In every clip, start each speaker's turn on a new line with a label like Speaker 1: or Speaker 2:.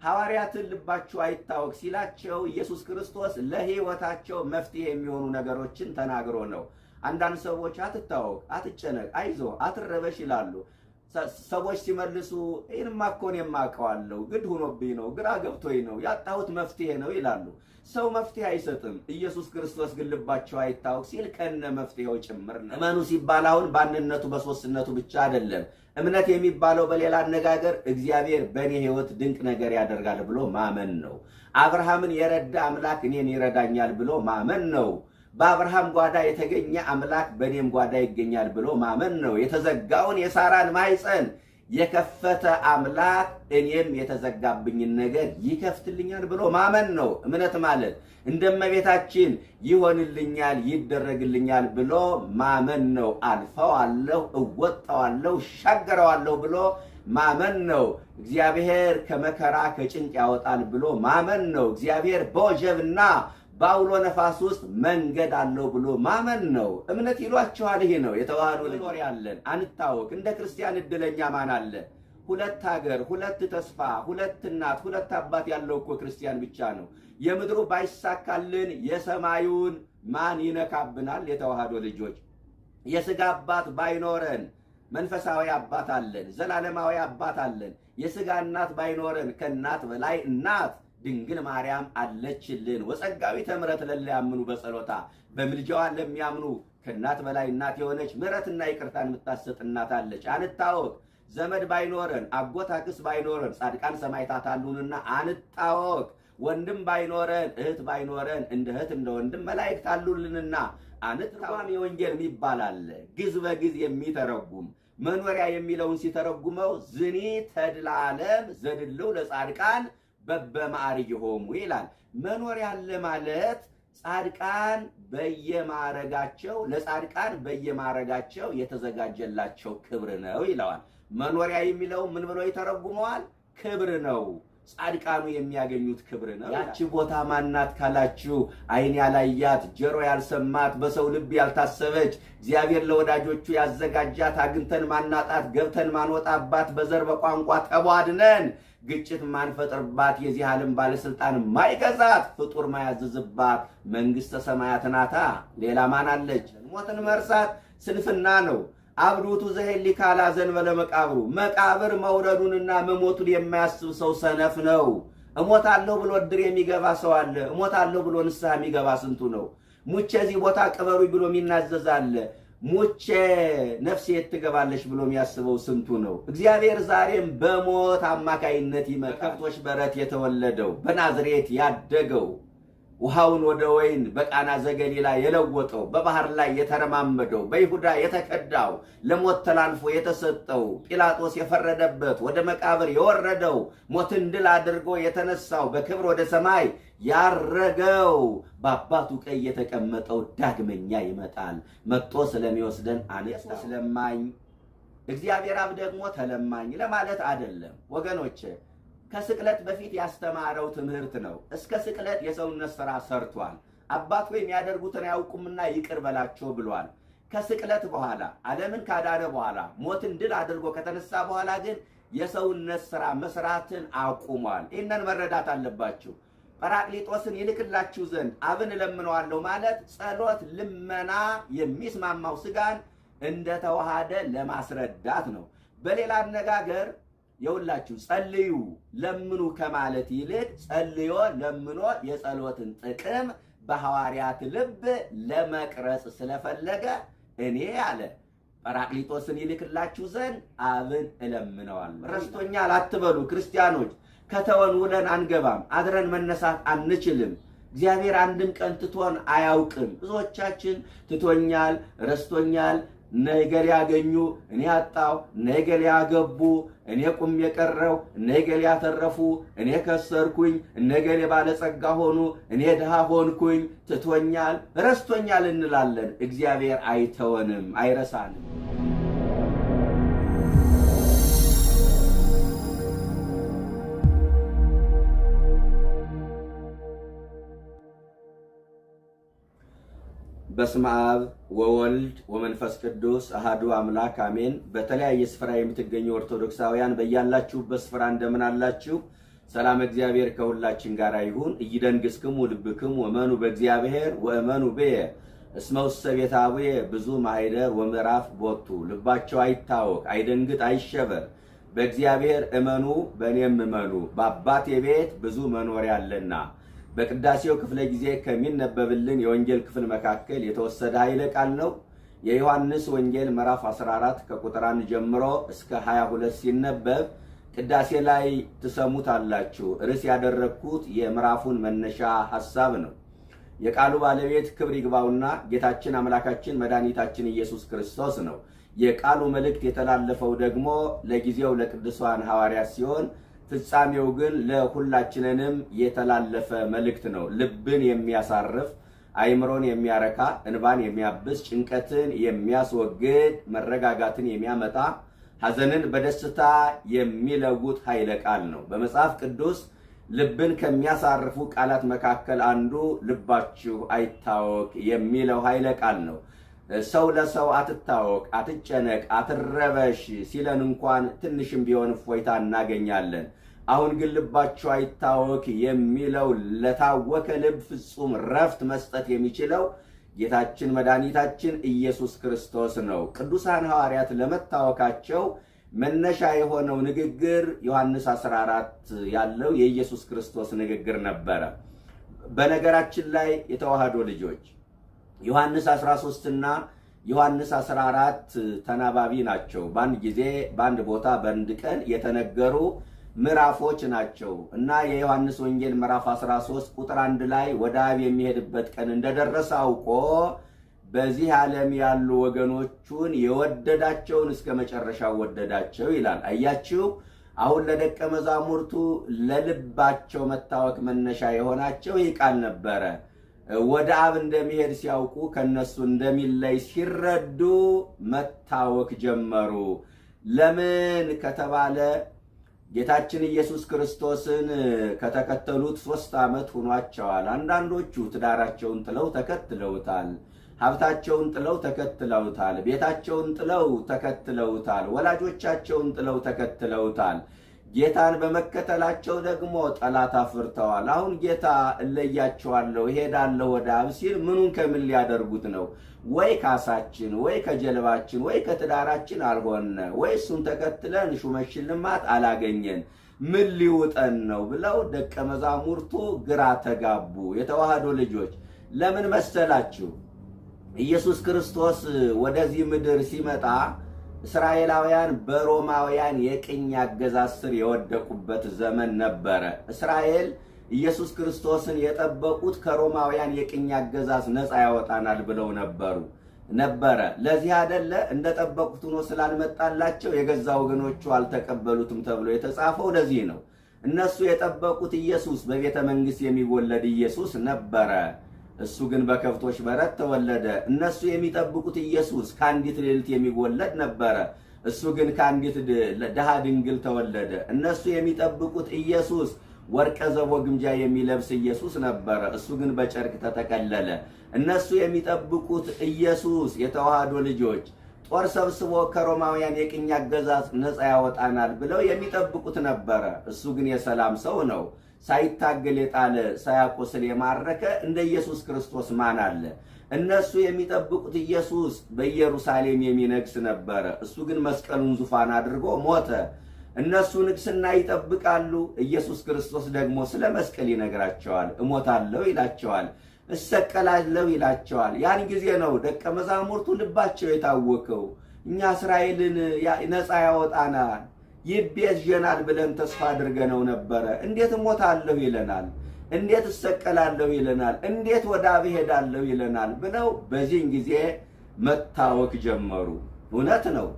Speaker 1: ሐዋርያትን ልባችሁ አይታወክ ሲላቸው ኢየሱስ ክርስቶስ ለሕይወታቸው መፍትሄ የሚሆኑ ነገሮችን ተናግሮ ነው። አንዳንድ ሰዎች አትታወክ፣ አትጨነቅ፣ አይዞ፣ አትረበሽ ይላሉ። ሰዎች ሲመልሱ ይህንማ እኮ እኔ የማውቀዋለሁ፣ ግድ ሆኖብኝ ነው፣ ግራ ገብቶኝ ነው፣ ያጣሁት መፍትሄ ነው ይላሉ። ሰው መፍትሄ አይሰጥም። ኢየሱስ ክርስቶስ ግን ልባቸው አይታወክ ሲል ከነ መፍትሄው ጭምር ነው። እመኑ ሲባል አሁን በአንድነቱ በሶስትነቱ ብቻ አይደለም። እምነት የሚባለው በሌላ አነጋገር እግዚአብሔር በእኔ ሕይወት ድንቅ ነገር ያደርጋል ብሎ ማመን ነው። አብርሃምን የረዳ አምላክ እኔን ይረዳኛል ብሎ ማመን ነው። በአብርሃም ጓዳ የተገኘ አምላክ በእኔም ጓዳ ይገኛል ብሎ ማመን ነው። የተዘጋውን የሳራን ማኅፀን የከፈተ አምላክ እኔም የተዘጋብኝን ነገር ይከፍትልኛል ብሎ ማመን ነው። እምነት ማለት እንደመቤታችን ይሆንልኛል፣ ይደረግልኛል ብሎ ማመን ነው። አልፈዋለሁ፣ እወጣዋለሁ፣ ሻገረዋለሁ ብሎ ማመን ነው። እግዚአብሔር ከመከራ ከጭንቅ ያወጣል ብሎ ማመን ነው። እግዚአብሔር በወጀብና በአውሎ ነፋስ ውስጥ መንገድ አለው ብሎ ማመን ነው። እምነት ይሏቸዋል። ይሄ ነው የተዋህዶ ልጆች ያለን አንታወቅ። እንደ ክርስቲያን እድለኛ ማን አለ? ሁለት ሀገር፣ ሁለት ተስፋ፣ ሁለት እናት፣ ሁለት አባት ያለው እኮ ክርስቲያን ብቻ ነው። የምድሩ ባይሳካልን የሰማዩን ማን ይነካብናል? የተዋህዶ ልጆች። የሥጋ አባት ባይኖረን መንፈሳዊ አባት አለን፣ ዘላለማዊ አባት አለን። የሥጋ እናት ባይኖረን ከእናት በላይ እናት ድንግል ማርያም አለችልን። ወጸጋዊተ ምሕረት ለለ ያምኑ በጸሎታ በምልጃዋ ለሚያምኑ ከእናት በላይ እናት የሆነች ምሕረትና ይቅርታን የምታሰጥ እናት አለች። አንታወቅ። ዘመድ ባይኖረን አጎት አክስት ባይኖረን ጻድቃን ሰማዕታት አሉንና አንታወቅ። ወንድም ባይኖረን እህት ባይኖረን እንደ እህት እንደ ወንድም መላእክት አሉልንና አንታወቅ። የወንጌል የሚባል አለ ግዝ በግዝ የሚተረጉም መኖሪያ የሚለውን ሲተረጉመው ዝኒ ተድላ ዓለም ዘድለው ለጻድቃን በበማዕርግሆሙ ይላል። መኖሪያ አለ ማለት ጻድቃን በየማዕረጋቸው ለጻድቃን በየማዕረጋቸው የተዘጋጀላቸው ክብር ነው ይለዋል። መኖሪያ የሚለው ምን ብሎ ይተረጉመዋል? ክብር ነው። ጻድቃኑ የሚያገኙት ክብር ነው። ያቺ ቦታ ማናት ካላችሁ ዓይን ያላያት ጆሮ ያልሰማት በሰው ልብ ያልታሰበች እግዚአብሔር ለወዳጆቹ ያዘጋጃት አግኝተን ማናጣት ገብተን ማንወጣባት በዘር በቋንቋ ተቧድነን ግጭት ማንፈጥርባት የዚህ ዓለም ባለስልጣን ማይገዛት ፍጡር ማያዝዝባት መንግስተ ሰማያት ናታ። ሌላ ማን አለች? ሞትን መርሳት ስንፍና ነው። አብዱቱ ዘሄሊ ካላ ዘንበለ መቃብሩ መቃብር መውረዱንና መሞቱን የማያስብ ሰው ሰነፍ ነው። እሞታለሁ ብሎ ድር የሚገባ ሰው አለ። እሞታለሁ ብሎ ንስሐ የሚገባ ስንቱ ነው? ሙቼ እዚህ ቦታ ቅበሩኝ ብሎ የሚናዘዝ አለ። ሙቼ ነፍሴ ትገባለች ብሎ የሚያስበው ስንቱ ነው? እግዚአብሔር ዛሬም በሞት አማካይነት ይመጣል። በከብቶች በረት የተወለደው በናዝሬት ያደገው ውሃውን ወደ ወይን በቃና ዘገሊላ የለወጠው በባህር ላይ የተረማመደው በይሁዳ የተከዳው ለሞት ተላልፎ የተሰጠው ጲላጦስ የፈረደበት ወደ መቃብር የወረደው ሞትን ድል አድርጎ የተነሳው በክብር ወደ ሰማይ ያረገው በአባቱ ቀኝ የተቀመጠው ዳግመኛ ይመጣል። መጥቶ ስለሚወስደን አነሳ ስለማኝ እግዚአብሔር አብ ደግሞ ተለማኝ ለማለት አይደለም ወገኖቼ። ከስቅለት በፊት ያስተማረው ትምህርት ነው። እስከ ስቅለት የሰውነት ሥራ ሰርቷል። አባት ሆይ የሚያደርጉትን አያውቁምና ይቅር በላቸው ብሏል። ከስቅለት በኋላ ዓለምን ካዳነ በኋላ ሞትን ድል አድርጎ ከተነሳ በኋላ ግን የሰውነት ሥራ መስራትን አቁሟል። ይህንን መረዳት አለባችሁ። ጰራቅሊጦስን ይልክላችሁ ዘንድ አብን እለምነዋለሁ ማለት ጸሎት፣ ልመና የሚስማማው ሥጋን እንደተዋሃደ ለማስረዳት ነው። በሌላ አነጋገር የውላችሁ ጸልዩ ለምኑ ከማለት ይልቅ ጸልዮ ለምኖ የጸሎትን ጥቅም በሐዋርያት ልብ ለመቅረጽ ስለፈለገ እኔ አለ ጰራቅሊጦስን ይልክላችሁ ዘንድ አብን እለምነዋለሁ። ረስቶኛል አትበሉ ክርስቲያኖች። ከተወን ውለን አንገባም፣ አድረን መነሳት አንችልም። እግዚአብሔር አንድም ቀን ትቶን አያውቅም። ብዙዎቻችን ትቶኛል፣ ረስቶኛል፣ ነገል ያገኙ እኔ አጣው፣ ነገል ያገቡ እኔ ቁም የቀረው፣ ነገል ያተረፉ እኔ ከሰርኩኝ፣ ነገል ባለጸጋ ሆኑ እኔ ድሃ ሆንኩኝ፣ ትቶኛል፣ ረስቶኛል እንላለን። እግዚአብሔር አይተወንም፣ አይረሳንም። በስመ አብ ወወልድ ወመንፈስ ቅዱስ አሐዱ አምላክ አሜን። በተለያየ ስፍራ የምትገኙ ኦርቶዶክሳውያን በያላችሁበት ስፍራ እንደምን አላችሁ? ሰላም እግዚአብሔር ከሁላችን ጋር ይሁን። ኢይደንግሥክሙ ልብክሙ ወእመኑ በእግዚአብሔር ወእመኑ በየ እስመ ውስተ ቤተ አቡየ ብዙ ማኅደር ወምዕራፍ ቦቱ። ልባቸው አይታወክ፣ አይደንግጥ፣ አይሸበር። በእግዚአብሔር እመኑ፣ በእኔም እመኑ፣ በአባቴ ቤት ብዙ መኖሪያ አለና። በቅዳሴው ክፍለ ጊዜ ከሚነበብልን የወንጌል ክፍል መካከል የተወሰደ ኃይለ ቃል ነው። የዮሐንስ ወንጌል ምዕራፍ 14 ከቁጥር 1 ጀምሮ እስከ 22 ሲነበብ ቅዳሴ ላይ ትሰሙታላችሁ። ርዕስ ያደረግኩት የምዕራፉን መነሻ ሐሳብ ነው። የቃሉ ባለቤት ክብር ይግባውና ጌታችን አምላካችን መድኃኒታችን ኢየሱስ ክርስቶስ ነው። የቃሉ መልእክት የተላለፈው ደግሞ ለጊዜው ለቅዱሳን ሐዋርያት ሲሆን ፍጻሜው ግን ለሁላችንንም የተላለፈ መልእክት ነው። ልብን የሚያሳርፍ፣ አይምሮን የሚያረካ፣ እንባን የሚያብስ፣ ጭንቀትን የሚያስወግድ፣ መረጋጋትን የሚያመጣ፣ ሐዘንን በደስታ የሚለውጥ ኃይለ ቃል ነው። በመጽሐፍ ቅዱስ ልብን ከሚያሳርፉ ቃላት መካከል አንዱ ልባችሁ አይታወክ የሚለው ኃይለ ቃል ነው። ሰው ለሰው አትታወክ፣ አትጨነቅ፣ አትረበሽ ሲለን እንኳን ትንሽም ቢሆን እፎይታ እናገኛለን። አሁን ግን ልባችሁ አይታወክ የሚለው ለታወከ ልብ ፍጹም ረፍት መስጠት የሚችለው ጌታችን መድኃኒታችን ኢየሱስ ክርስቶስ ነው። ቅዱሳን ሐዋርያት ለመታወካቸው መነሻ የሆነው ንግግር ዮሐንስ 14 ያለው የኢየሱስ ክርስቶስ ንግግር ነበረ። በነገራችን ላይ የተዋህዶ ልጆች ዮሐንስ 13 እና ዮሐንስ 14 ተናባቢ ናቸው። በአንድ ጊዜ በአንድ ቦታ በአንድ ቀን የተነገሩ ምዕራፎች ናቸው እና የዮሐንስ ወንጌል ምዕራፍ 13 ቁጥር 1 ላይ ወደ አብ የሚሄድበት ቀን እንደደረሰ አውቆ በዚህ ዓለም ያሉ ወገኖቹን የወደዳቸውን እስከ መጨረሻው ወደዳቸው ይላል። አያችሁ፣ አሁን ለደቀ መዛሙርቱ ለልባቸው መታወክ መነሻ የሆናቸው ይህ ቃል ነበረ። ወደ አብ እንደሚሄድ ሲያውቁ ከነሱ እንደሚለይ ሲረዱ መታወክ ጀመሩ። ለምን ከተባለ ጌታችን ኢየሱስ ክርስቶስን ከተከተሉት 3 ዓመት ሆኗቸዋል። አንዳንዶቹ ትዳራቸውን ጥለው ተከትለውታል። ሀብታቸውን ጥለው ተከትለውታል። ቤታቸውን ጥለው ተከትለውታል። ወላጆቻቸውን ጥለው ተከትለውታል። ጌታን በመከተላቸው ደግሞ ጠላት አፍርተዋል። አሁን ጌታ እለያቸዋለሁ እሄዳለሁ ወደ አብ ሲል ምኑን ከምን ሊያደርጉት ነው? ወይ ካሳችን፣ ወይ ከጀልባችን፣ ወይ ከትዳራችን አልሆነ፣ ወይ እሱን ተከትለን ሹመት ሽልማት አላገኘን፣ ምን ሊውጠን ነው ብለው ደቀ መዛሙርቱ ግራ ተጋቡ። የተዋህዶ ልጆች ለምን መሰላችሁ? ኢየሱስ ክርስቶስ ወደዚህ ምድር ሲመጣ እስራኤላውያን በሮማውያን የቅኝ አገዛዝ ስር የወደቁበት ዘመን ነበረ። እስራኤል ኢየሱስ ክርስቶስን የጠበቁት ከሮማውያን የቅኝ አገዛዝ ነፃ ያወጣናል ብለው ነበረ። ለዚህ አይደለ እንደጠበቁት ሆኖ ስላልመጣላቸው የገዛ ወገኖቹ አልተቀበሉትም ተብሎ የተጻፈው ለዚህ ነው። እነሱ የጠበቁት ኢየሱስ በቤተ መንግሥት የሚወለድ ኢየሱስ ነበረ። እሱ ግን በከብቶች በረት ተወለደ። እነሱ የሚጠብቁት ኢየሱስ ከአንዲት ሌሊት የሚወለድ ነበረ። እሱ ግን ከአንዲት ድሃ ድንግል ተወለደ። እነሱ የሚጠብቁት ኢየሱስ ወርቀ ዘቦ ግምጃ የሚለብስ ኢየሱስ ነበረ። እሱ ግን በጨርቅ ተጠቀለለ። እነሱ የሚጠብቁት ኢየሱስ የተዋህዶ ልጆች ጦር ሰብስቦ ከሮማውያን የቅኝ አገዛዝ ነፃ ያወጣናል ብለው የሚጠብቁት ነበረ። እሱ ግን የሰላም ሰው ነው። ሳይታገል የጣለ ሳያቆስል የማረከ እንደ ኢየሱስ ክርስቶስ ማን አለ? እነሱ የሚጠብቁት ኢየሱስ በኢየሩሳሌም የሚነግስ ነበረ። እሱ ግን መስቀሉን ዙፋን አድርጎ ሞተ። እነሱ ንግስና ይጠብቃሉ። ኢየሱስ ክርስቶስ ደግሞ ስለ መስቀል ይነግራቸዋል። እሞታለሁ ይላቸዋል። እሰቀላለሁ ይላቸዋል። ያን ጊዜ ነው ደቀ መዛሙርቱ ልባቸው የታወከው። እኛ እስራኤልን ነፃ ያወጣናል ይቤዠናል ብለን ተስፋ አድርገነው ነበረ። እንዴት እሞታለሁ ይለናል? እንዴት እሰቀላለሁ ይለናል? እንዴት ወደ አብ እሄዳለሁ ይለናል? ብለው በዚህን ጊዜ መታወክ ጀመሩ። እውነት ነው።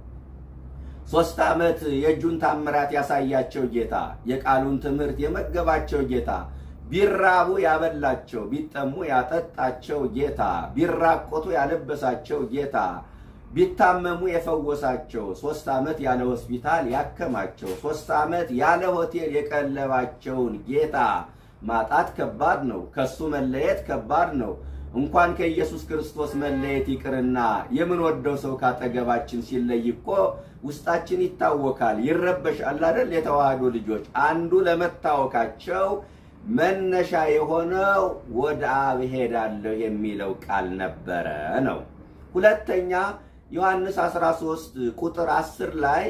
Speaker 1: 3 ዓመት የእጁን ታምራት ያሳያቸው ጌታ፣ የቃሉን ትምህርት የመገባቸው ጌታ፣ ቢራቡ ያበላቸው፣ ቢጠሙ ያጠጣቸው ጌታ፣ ቢራቆቱ ያለበሳቸው ጌታ፣ ቢታመሙ የፈወሳቸው፣ 3 ዓመት ያለ ሆስፒታል ያከማቸው፣ 3 ዓመት ያለ ሆቴል የቀለባቸውን ጌታ ማጣት ከባድ ነው። ከሱ መለየት ከባድ ነው። እንኳን ከኢየሱስ ክርስቶስ መለየት ይቅርና የምንወደው ሰው ካጠገባችን ሲለይ እኮ ውስጣችን ይታወካል፣ ይረበሻል አይደል? የተዋህዶ ልጆች አንዱ ለመታወካቸው መነሻ የሆነው ወደ አብ ሄዳለሁ የሚለው ቃል ነበረ ነው። ሁለተኛ ዮሐንስ 13 ቁጥር 10 ላይ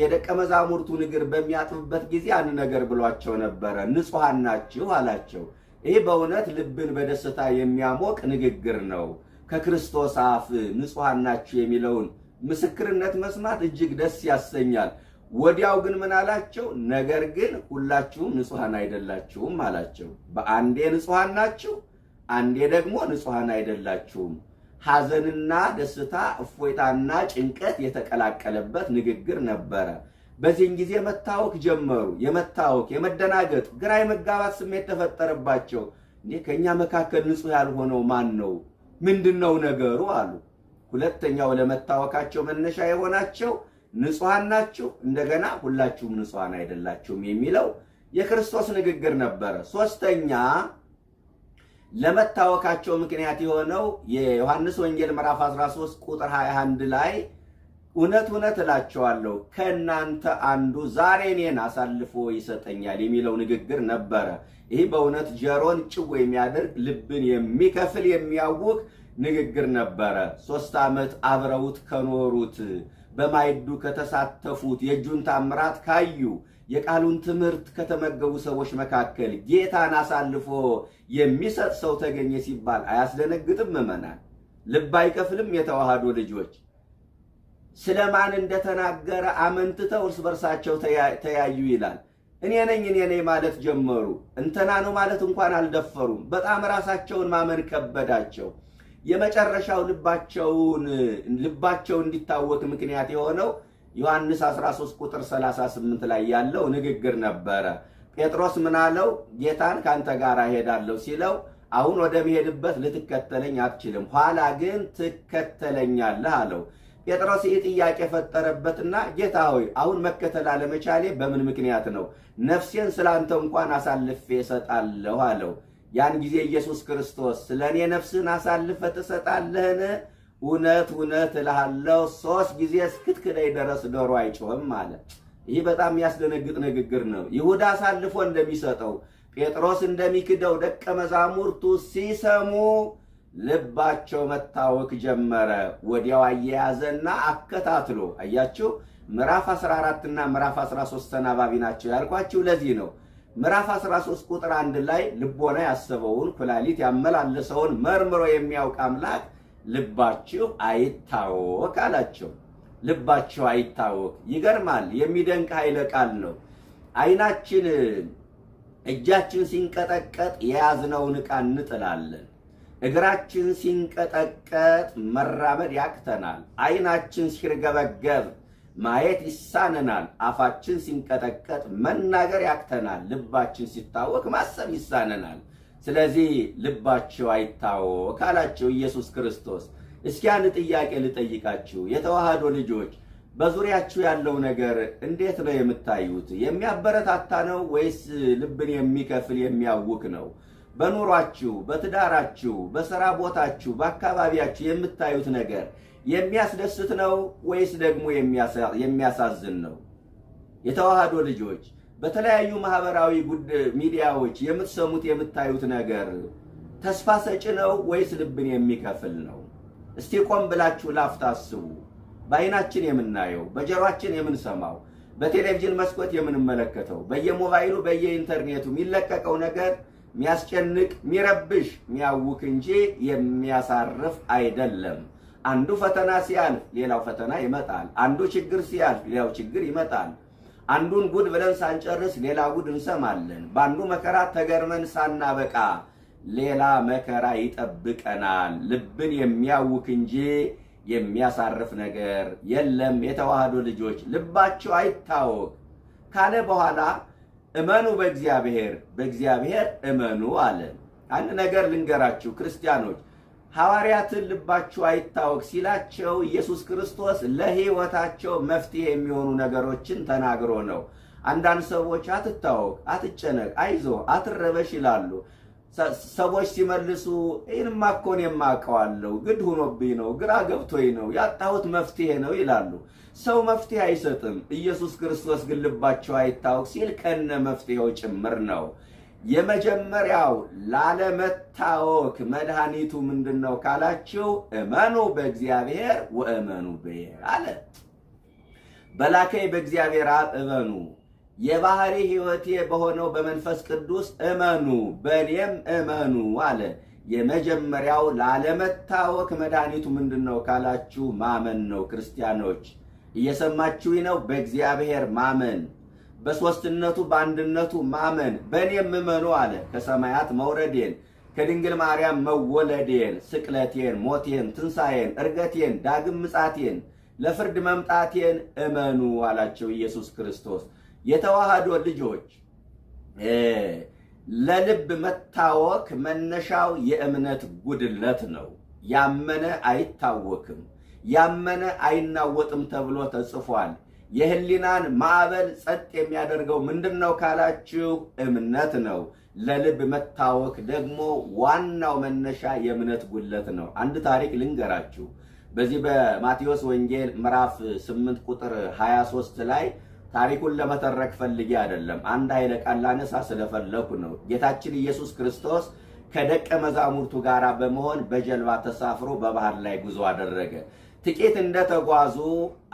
Speaker 1: የደቀ መዛሙርቱን እግር በሚያጥብበት ጊዜ አንድ ነገር ብሏቸው ነበረ። ንጹሐን ናችሁ አላቸው። ይህ በእውነት ልብን በደስታ የሚያሞቅ ንግግር ነው። ከክርስቶስ አፍ ንጹሐን ናችሁ የሚለውን ምስክርነት መስማት እጅግ ደስ ያሰኛል። ወዲያው ግን ምን አላቸው? ነገር ግን ሁላችሁም ንጹሐን አይደላችሁም አላቸው። በአንዴ ንጹሐን ናችሁ፣ አንዴ ደግሞ ንጹሐን አይደላችሁም። ሐዘንና ደስታ፣ እፎይታና ጭንቀት የተቀላቀለበት ንግግር ነበረ። በዚህን ጊዜ መታወክ ጀመሩ። የመደናገጥ፣ ግራ የመጋባት ስሜት ተፈጠረባቸው። እንዴ ከኛ መካከል ንጹሕ ያልሆነው ማን ነው? ምንድነው ነገሩ አሉ። ሁለተኛው ለመታወካቸው መነሻ የሆናቸው ንጹሐን ናችሁ፣ እንደገና ሁላችሁም ንጹሐን አይደላችሁም የሚለው የክርስቶስ ንግግር ነበረ። ሶስተኛ ለመታወካቸው ምክንያት የሆነው የዮሐንስ ወንጌል ምዕራፍ 13 ቁጥር 21 ላይ እውነት እውነት እላቸዋለሁ ከእናንተ አንዱ ዛሬ እኔን አሳልፎ ይሰጠኛል የሚለው ንግግር ነበረ። ይህ በእውነት ጆሮን ጭው የሚያደርግ ልብን የሚከፍል የሚያውክ ንግግር ነበረ። 3 ዓመት አብረውት ከኖሩት በማይዱ ከተሳተፉት የእጁን ታምራት ካዩ የቃሉን ትምህርት ከተመገቡ ሰዎች መካከል ጌታን አሳልፎ የሚሰጥ ሰው ተገኘ ሲባል አያስደነግጥም? ምዕመናን ልብ አይከፍልም? የተዋህዶ ልጆች ስለማን እንደተናገረ አመንትተው እርስ በርሳቸው ተያዩ ይላል። እኔ ነኝ ማለት ጀመሩ። እንተና ነው ማለት እንኳን አልደፈሩም። በጣም ራሳቸውን ማመን ከበዳቸው። የመጨረሻው ልባቸው እንዲታወክ ምክንያት የሆነው ዮሐንስ 13 ቁጥር 38 ላይ ያለው ንግግር ነበረ። ጴጥሮስ ምን አለው? ጌታን ካንተ ጋር እሄዳለሁ ሲለው አሁን ወደምሄድበት ልትከተለኝ አትችልም፣ ኋላ ግን ትከተለኛለህ አለው። ጴጥሮስ ይህ ጥያቄ ፈጠረበትና ጌታ ሆይ አሁን መከተል አለመቻሌ በምን ምክንያት ነው? ነፍሴን ስላንተ እንኳን አሳልፌ እሰጣለሁ አለው። ያን ጊዜ ኢየሱስ ክርስቶስ ስለኔ ነፍስህን አሳልፈህ ትሰጣለህን? እውነት እውነት እልሃለሁ 3 ጊዜ እስክትክደኝ ድረስ ዶሮ አይጮህም አለ። ይህ በጣም የሚያስደነግጥ ንግግር ነው። ይሁዳ አሳልፎ እንደሚሰጠው፣ ጴጥሮስ እንደሚክደው ደቀ መዛሙርቱ ሲሰሙ ልባቸው መታወክ ጀመረ። ወዲያው አያያዘና አከታትሎ አያችሁ። ምዕራፍ 14 እና ምዕራፍ 13 ተናባቢ ናቸው ያልኳችሁ ለዚህ ነው። ምዕራፍ 13 ቁጥር 1 ላይ ልቦና ያሰበውን ኩላሊት ያመላለሰውን መርምሮ የሚያውቅ አምላክ ልባችሁ አይታወክ አላቸው። ልባችሁ አይታወክ። ይገርማል። የሚደንቅ ኃይለ ቃል ነው። አይናችን እጃችን ሲንቀጠቀጥ የያዝነውን ዕቃ እንጥላለን። እግራችን ሲንቀጠቀጥ መራመድ ያቅተናል። አይናችን ሲርገበገብ ማየት ይሳነናል። አፋችን ሲንቀጠቀጥ መናገር ያቅተናል። ልባችን ሲታወክ ማሰብ ይሳነናል። ስለዚህ ልባቸው አይታወክ አላቸው ኢየሱስ ክርስቶስ። እስኪ አንድ ጥያቄ ልጠይቃችሁ የተዋህዶ ልጆች፣ በዙሪያችሁ ያለው ነገር እንዴት ነው የምታዩት? የሚያበረታታ ነው ወይስ ልብን የሚከፍል የሚያውክ ነው? በኑሯችሁ፣ በትዳራችሁ፣ በሥራ ቦታችሁ፣ በአካባቢያችሁ የምታዩት ነገር የሚያስደስት ነው ወይስ ደግሞ የሚያሳዝን ነው? የተዋህዶ ልጆች በተለያዩ ማህበራዊ ሚዲያዎች የምትሰሙት የምታዩት ነገር ተስፋ ሰጪ ነው ወይስ ልብን የሚከፍል ነው? እስቲ ቆም ብላችሁ ላፍታ አስቡ። በአይናችን የምናየው፣ በጆሮአችን የምንሰማው፣ በቴሌቪዥን መስኮት የምንመለከተው፣ በየሞባይሉ በየኢንተርኔቱ የሚለቀቀው ነገር የሚያስጨንቅ፣ የሚረብሽ፣ የሚያውክ እንጂ የሚያሳርፍ አይደለም። አንዱ ፈተና ሲያልፍ ሌላው ፈተና ይመጣል። አንዱ ችግር ሲያልፍ ሌላው ችግር ይመጣል። አንዱን ጉድ ብለን ሳንጨርስ ሌላ ጉድ እንሰማለን። በአንዱ መከራ ተገርመን ሳናበቃ ሌላ መከራ ይጠብቀናል። ልብን የሚያውክ እንጂ የሚያሳርፍ ነገር የለም። የተዋህዶ ልጆች ልባቸው አይታወክ ካለ በኋላ እመኑ በእግዚአብሔር እመኑ አለ። አንድ ነገር ልንገራችሁ ክርስቲያኖች፣ ሐዋርያትን ልባችሁ አይታወክ ሲላቸው ኢየሱስ ክርስቶስ ለሕይወታቸው መፍትሄ የሚሆኑ ነገሮችን ተናግሮ ነው። አንዳንድ ሰዎች አትታወክ፣ አትጨነቅ፣ አይዞህ፣ አትረበሽ ይላሉ። ሰዎች ሲመልሱ ይህንማ እኮ እኔም አውቀዋለሁ፣ ግድ ሆኖብኝ ነው፣ ግራ ገብቶኝ ነው፣ ያጣሁት መፍትሄ ነው ይላሉ። ሰው መፍትሄ አይሰጥም። ኢየሱስ ክርስቶስ ግን ልባቸው አይታወክ ሲል ከነ መፍትሄው ጭምር ነው። የመጀመሪያው ላለመታወክ መድኃኒቱ ምንድነው ካላችሁ፣ እመኑ በእግዚአብሔር ወእመኑ በየ አለ። በላከኝ በእግዚአብሔር አብ እመኑ፣ የባህሪ ሕይወቴ በሆነው በመንፈስ ቅዱስ እመኑ፣ በእኔም እመኑ አለ። የመጀመሪያው ላለመታወክ መድኃኒቱ ምንድነው ካላችሁ፣ ማመን ነው። ክርስቲያኖች እየሰማችሁኝ ነው? በእግዚአብሔር ማመን፣ በሦስትነቱ በአንድነቱ ማመን፣ በእኔም እመኑ አለ። ከሰማያት መውረዴን፣ ከድንግል ማርያም መወለዴን፣ ስቅለቴን፣ ሞቴን፣ ትንሣኤን፣ እርገቴን፣ ዳግም ምጻቴን፣ ለፍርድ መምጣቴን እመኑ አላቸው ኢየሱስ ክርስቶስ። የተዋህዶ ልጆች ለልብ መታወክ መነሻው የእምነት ጉድለት ነው። ያመነ አይታወክም፣ ያመነ አይናወጥም ተብሎ ተጽፏል። የህሊናን ማዕበል ጸጥ የሚያደርገው ምንድነው ካላችሁ፣ እምነት ነው። ለልብ መታወክ ደግሞ ዋናው መነሻ የእምነት ጉድለት ነው። አንድ ታሪክ ልንገራችሁ። በዚህ በማቴዎስ ወንጌል ምዕራፍ 8 ቁጥር 23 ላይ ታሪኩን ለመተረክ ፈልጌ አይደለም፣ አንድ ኃይለ ቃል ላነሳ ስለፈለኩ ነው። ጌታችን ኢየሱስ ክርስቶስ ከደቀ መዛሙርቱ ጋር በመሆን በጀልባ ተሳፍሮ በባህር ላይ ጉዞ አደረገ። ጥቂት እንደተጓዙ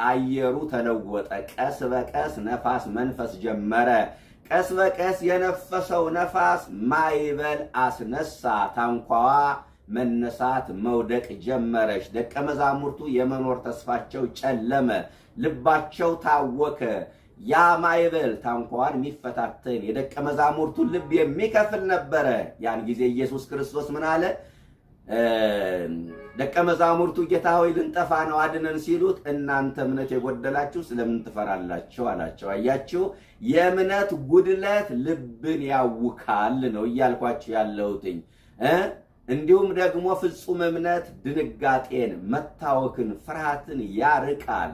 Speaker 1: አየሩ ተለወጠ። ቀስ በቀስ ነፋስ መንፈስ ጀመረ። ቀስ በቀስ የነፈሰው ነፋስ ማዕበል አስነሳ። ታንኳዋ መነሳት መውደቅ ጀመረች። ደቀ መዛሙርቱ የመኖር ተስፋቸው ጨለመ፣ ልባቸው ታወከ። ያ ማዕበል ታንኳዋን የሚፈታተን የደቀ መዛሙርቱ ልብ የሚከፍል ነበረ። ያን ጊዜ ኢየሱስ ክርስቶስ ምን አለ? ደቀ መዛሙርቱ ጌታ ሆይ ልንጠፋ ነው አድነን ሲሉት፣ እናንተ እምነት የጎደላችሁ ስለምን ትፈራላችሁ አላቸው። አያችሁ፣ የእምነት ጉድለት ልብን ያውካል ነው እያልኳችሁ ያለሁትኝ። እንዲሁም ደግሞ ፍጹም እምነት ድንጋጤን፣ መታወክን፣ ፍርሃትን ያርቃል፣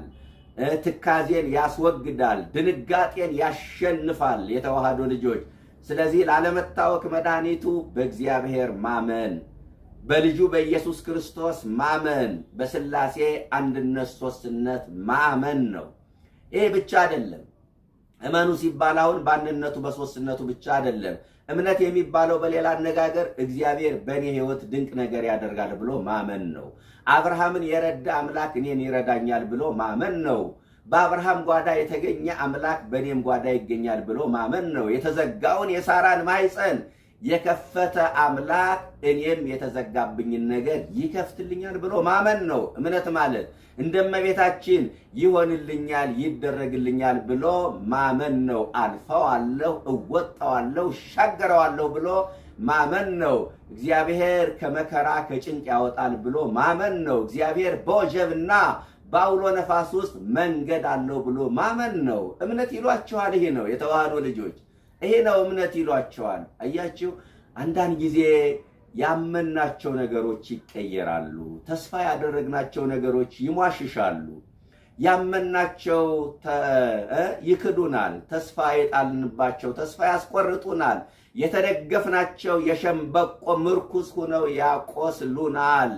Speaker 1: ትካዜን ያስወግዳል፣ ድንጋጤን ያሸንፋል። የተዋህዶ ልጆች፣ ስለዚህ ላለመታወክ መድኃኒቱ በእግዚአብሔር ማመን፣ በልጁ በኢየሱስ ክርስቶስ ማመን፣ በሥላሴ አንድነት ሦስትነት ማመን ነው። ይሄ ብቻ አይደለም። እመኑ ሲባል አሁን በአንድነቱ በሦስትነቱ ብቻ አይደለም። እምነት የሚባለው በሌላ አነጋገር እግዚአብሔር በእኔ ሕይወት ድንቅ ነገር ያደርጋል ብሎ ማመን ነው። አብርሃምን የረዳ አምላክ እኔን ይረዳኛል ብሎ ማመን ነው። በአብርሃም ጓዳ የተገኘ አምላክ በእኔም ጓዳ ይገኛል ብሎ ማመን ነው። የተዘጋውን የሳራን ማኅፀን የከፈተ አምላክ እኔም የተዘጋብኝን ነገር ይከፍትልኛል ብሎ ማመን ነው። እምነት ማለት እንደመቤታችን ይሆንልኛል ይደረግልኛል ብሎ ማመን ነው። አልፈዋለሁ፣ እወጣዋለሁ፣ እሻገረዋለሁ ብሎ ማመን ነው። እግዚአብሔር ከመከራ ከጭንቅ ያወጣል ብሎ ማመን ነው። እግዚአብሔር በወጀብና በአውሎ ነፋስ ውስጥ መንገድ አለው ብሎ ማመን ነው። እምነት ይሏችኋል። ይሄ ነው የተዋህዶ ልጆች፣ ይሄ ነው እምነት ይሏቸዋል። አያችሁ፣ አንዳንድ ጊዜ ያመናቸው ነገሮች ይቀየራሉ። ተስፋ ያደረግናቸው ነገሮች ይሟሽሻሉ። ያመናቸው ይክዱናል። ተስፋ የጣልንባቸው ተስፋ ያስቆርጡናል። የተደገፍናቸው የሸምበቆ ምርኩስ ሆነው ያቆስሉናል።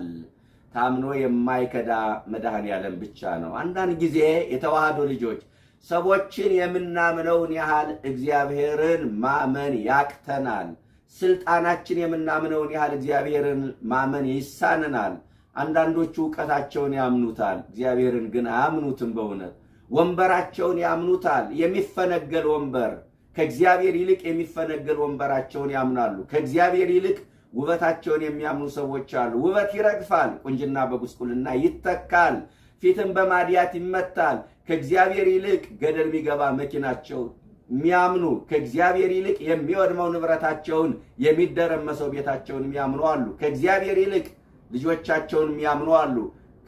Speaker 1: ታምኖ የማይከዳ መድኃኔዓለም ብቻ ነው። አንዳንድ ጊዜ የተዋህዶ ልጆች ሰዎችን የምናምነውን ያህል እግዚአብሔርን ማመን ያቅተናል። ስልጣናችን የምናምነውን ያህል እግዚአብሔርን ማመን ይሳነናል። አንዳንዶቹ ዕውቀታቸውን ያምኑታል፣ እግዚአብሔርን ግን አያምኑትም። በእውነት ወንበራቸውን ያምኑታል። የሚፈነገል ወንበር፣ ከእግዚአብሔር ይልቅ የሚፈነገል ወንበራቸውን ያምናሉ። ከእግዚአብሔር ይልቅ ውበታቸውን የሚያምኑ ሰዎች አሉ። ውበት ይረግፋል፣ ቁንጅና በጉስቁልና ይተካል፣ ፊትን በማዲያት ይመታል። ከእግዚአብሔር ይልቅ ገደል የሚገባ መኪናቸው የሚያምኑ፣ ከእግዚአብሔር ይልቅ የሚወድመው ንብረታቸውን የሚደረመሰው ቤታቸውን የሚያምኑ አሉ። ከእግዚአብሔር ይልቅ ልጆቻቸውን የሚያምኑ አሉ።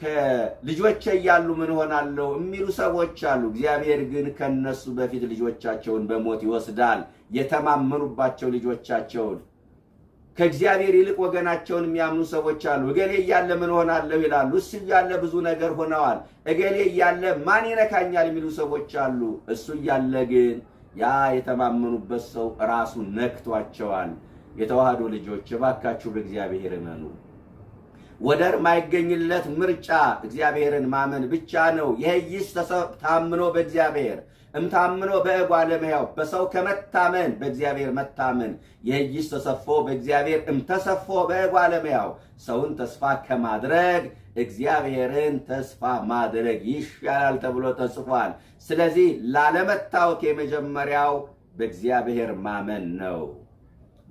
Speaker 1: ከልጆቼ እያሉ ምን ሆናለሁ የሚሉ ሰዎች አሉ። እግዚአብሔር ግን ከነሱ በፊት ልጆቻቸውን በሞት ይወስዳል፣ የተማመኑባቸው ልጆቻቸውን። ከእግዚአብሔር ይልቅ ወገናቸውን የሚያምኑ ሰዎች አሉ። እገሌ እያለ ምን ሆናለሁ ይላሉ። እሱ እያለ ብዙ ነገር ሆነዋል። እገሌ እያለ ማን ይነካኛል የሚሉ ሰዎች አሉ። እሱ እያለ ግን ያ የተማመኑበት ሰው ራሱ ነክቷቸዋል። የተዋህዶ ልጆች እባካችሁ በእግዚአብሔር እመኑ። ወደር ማይገኝለት ምርጫ እግዚአብሔርን ማመን ብቻ ነው። ይህይስ ታምኖ በእግዚአብሔር እምታምኖ በእጓለ እመሕያው በሰው ከመታመን በእግዚአብሔር መታመን ይህይስ ተሰፎ በእግዚአብሔር እምተሰፎ በእጓለ እመሕያው ሰውን ተስፋ ከማድረግ እግዚአብሔርን ተስፋ ማድረግ ይሻላል ተብሎ ተጽፏል። ስለዚህ ላለመታወክ የመጀመሪያው በእግዚአብሔር ማመን ነው።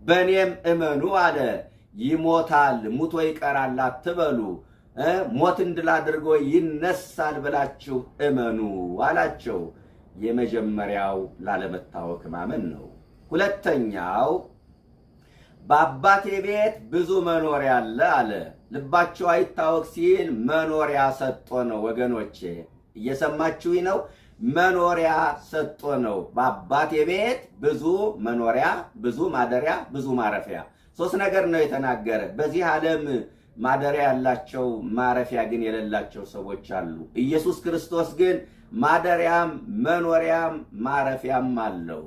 Speaker 1: በእኔም እመኑ አለ። ይሞታል ሙቶ ይቀራል አትበሉ፣ ሞትን ድል አድርጎ ይነሳል ብላችሁ እመኑ አላቸው። የመጀመሪያው ላለመታወክ ማመን ነው። ሁለተኛው በአባቴ ቤት ብዙ መኖሪያ አለ አለ። ልባቸው አይታወክ ሲል መኖሪያ ሰጥቶ ነው። ወገኖቼ እየሰማችሁኝ ነው? መኖሪያ ሰጥቶ ነው። በአባቴ ቤት ብዙ መኖሪያ፣ ብዙ ማደሪያ፣ ብዙ ማረፊያ፣ ሶስት ነገር ነው የተናገረ። በዚህ ዓለም ማደሪያ ያላቸው ማረፊያ ግን የሌላቸው ሰዎች አሉ። ኢየሱስ ክርስቶስ ግን ማደሪያም መኖሪያም ማረፊያም አለው።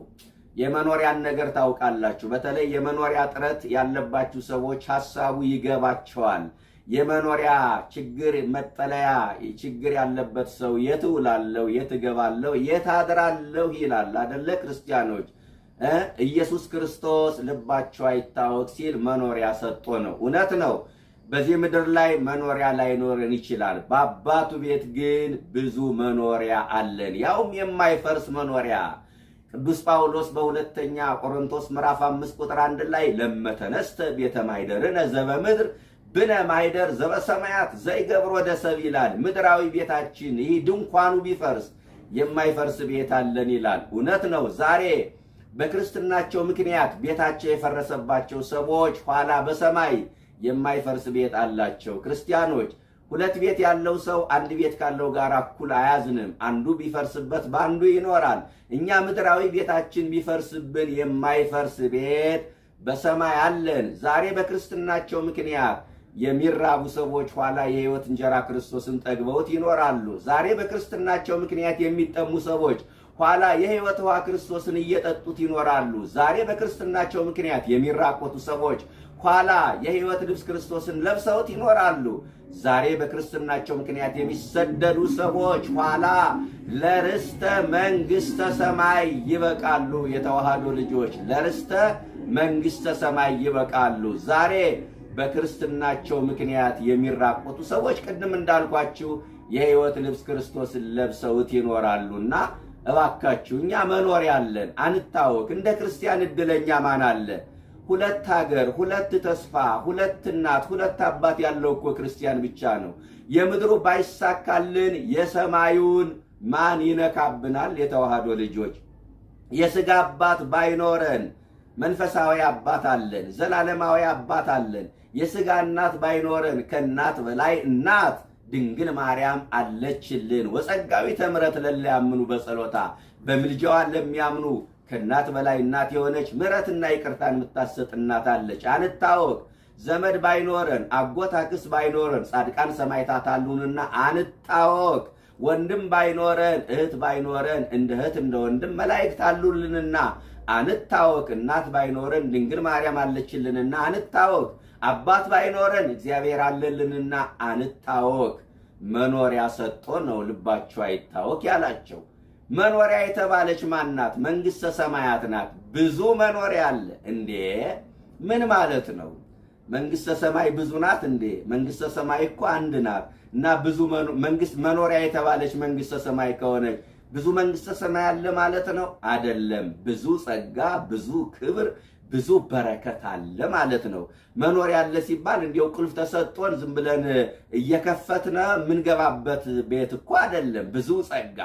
Speaker 1: የመኖሪያን ነገር ታውቃላችሁ። በተለይ የመኖሪያ ጥረት ያለባችሁ ሰዎች ሐሳቡ ይገባቸዋል። የመኖሪያ ችግር መጠለያ ችግር ያለበት ሰው የት እውላለሁ፣ የት እገባለሁ፣ የት አድራለሁ ይላል አይደለ? ክርስቲያኖች ኢየሱስ ክርስቶስ ልባቸው አይታወክ ሲል መኖሪያ ሰጥቶ ነው። እውነት ነው። በዚህ ምድር ላይ መኖሪያ ላይኖረን ይችላል። በአባቱ ቤት ግን ብዙ መኖሪያ አለን፣ ያውም የማይፈርስ መኖሪያ። ቅዱስ ጳውሎስ በሁለተኛ ቆሮንቶስ ምዕራፍ 5 ቁጥር 1 ላይ ለመተነስተ ቤተ ማይደርነ ዘበምድር ብነ ማይደር ዘበሰማያት ዘይገብሮ ደሰብ ይላል። ምድራዊ ቤታችን ይህ ድንኳኑ ቢፈርስ የማይፈርስ ቤት አለን ይላል። እውነት ነው። ዛሬ በክርስትናቸው ምክንያት ቤታቸው የፈረሰባቸው ሰዎች ኋላ በሰማይ የማይፈርስ ቤት አላቸው። ክርስቲያኖች ሁለት ቤት ያለው ሰው አንድ ቤት ካለው ጋር እኩል አያዝንም። አንዱ ቢፈርስበት በአንዱ ይኖራል። እኛ ምድራዊ ቤታችን ቢፈርስብን የማይፈርስ ቤት በሰማይ አለን። ዛሬ በክርስትናቸው ምክንያት የሚራቡ ሰዎች ኋላ የሕይወት እንጀራ ክርስቶስን ጠግበውት ይኖራሉ። ዛሬ በክርስትናቸው ምክንያት የሚጠሙ ሰዎች ኋላ የሕይወት ውሃ ክርስቶስን እየጠጡት ይኖራሉ። ዛሬ በክርስትናቸው ምክንያት የሚራቆቱ ሰዎች ኋላ የሕይወት ልብስ ክርስቶስን ለብሰውት ይኖራሉ። ዛሬ በክርስትናቸው ምክንያት የሚሰደዱ ሰዎች ኋላ ለርስተ መንግሥተ ሰማይ ይበቃሉ። የተዋህዶ ልጆች ለርስተ መንግሥተ ሰማይ ይበቃሉ። ዛሬ በክርስትናቸው ምክንያት የሚራቆቱ ሰዎች ቅድም እንዳልኳችሁ የሕይወት ልብስ ክርስቶስን ለብሰውት ይኖራሉና እባካችሁ እኛ መኖሪያ አለን፣ አንታወክ። እንደ ክርስቲያን እድለኛ ማን አለ? ሁለት ሀገር፣ ሁለት ተስፋ፣ ሁለት እናት፣ ሁለት አባት ያለው እኮ ክርስቲያን ብቻ ነው። የምድሩ ባይሳካልን የሰማዩን ማን ይነካብናል? የተዋህዶ ልጆች የሥጋ አባት ባይኖረን መንፈሳዊ አባት አለን፣ ዘላለማዊ አባት አለን። የሥጋ እናት ባይኖረን ከእናት በላይ እናት ድንግል ማርያም አለችልን። ወጸጋዊተ ምሕረት ለሚያምኑ በጸሎታ በምልጃዋ ለሚያምኑ ከእናት በላይ እናት የሆነች ምሕረትና ይቅርታን የምታሰጥ እናት አለች። አንታወቅ። ዘመድ ባይኖረን አጎት አክስት ባይኖረን ጻድቃን ሰማዕታት አሉንና አንታወቅ። ወንድም ባይኖረን እህት ባይኖረን እንደ እህት እንደ ወንድም መላእክት አሉልንና አንታወቅ። እናት ባይኖረን ድንግል ማርያም አለችልንና አንታወቅ። አባት ባይኖረን እግዚአብሔር አለልንና አንታወቅ። መኖሪያ ሰጥቶ ነው ልባቸው አይታወክ ያላቸው። መኖሪያ የተባለች ማናት? መንግሥተ ሰማያት ናት። ብዙ መኖሪያ አለ እንዴ! ምን ማለት ነው? መንግሥተ ሰማይ ብዙ ናት እንዴ? መንግሥተ ሰማይ እኮ አንድ ናት። እና ብዙ መንግስት መኖሪያ የተባለች መንግሥተ ሰማይ ከሆነች ብዙ መንግሥተ ሰማይ አለ ማለት ነው? አይደለም። ብዙ ጸጋ፣ ብዙ ክብር፣ ብዙ በረከት አለ ማለት ነው። መኖሪያ አለ ሲባል እንዲያው ቁልፍ ተሰጥቶን ዝም ብለን እየከፈትነ የምንገባበት ቤት እኮ አይደለም። ብዙ ጸጋ፣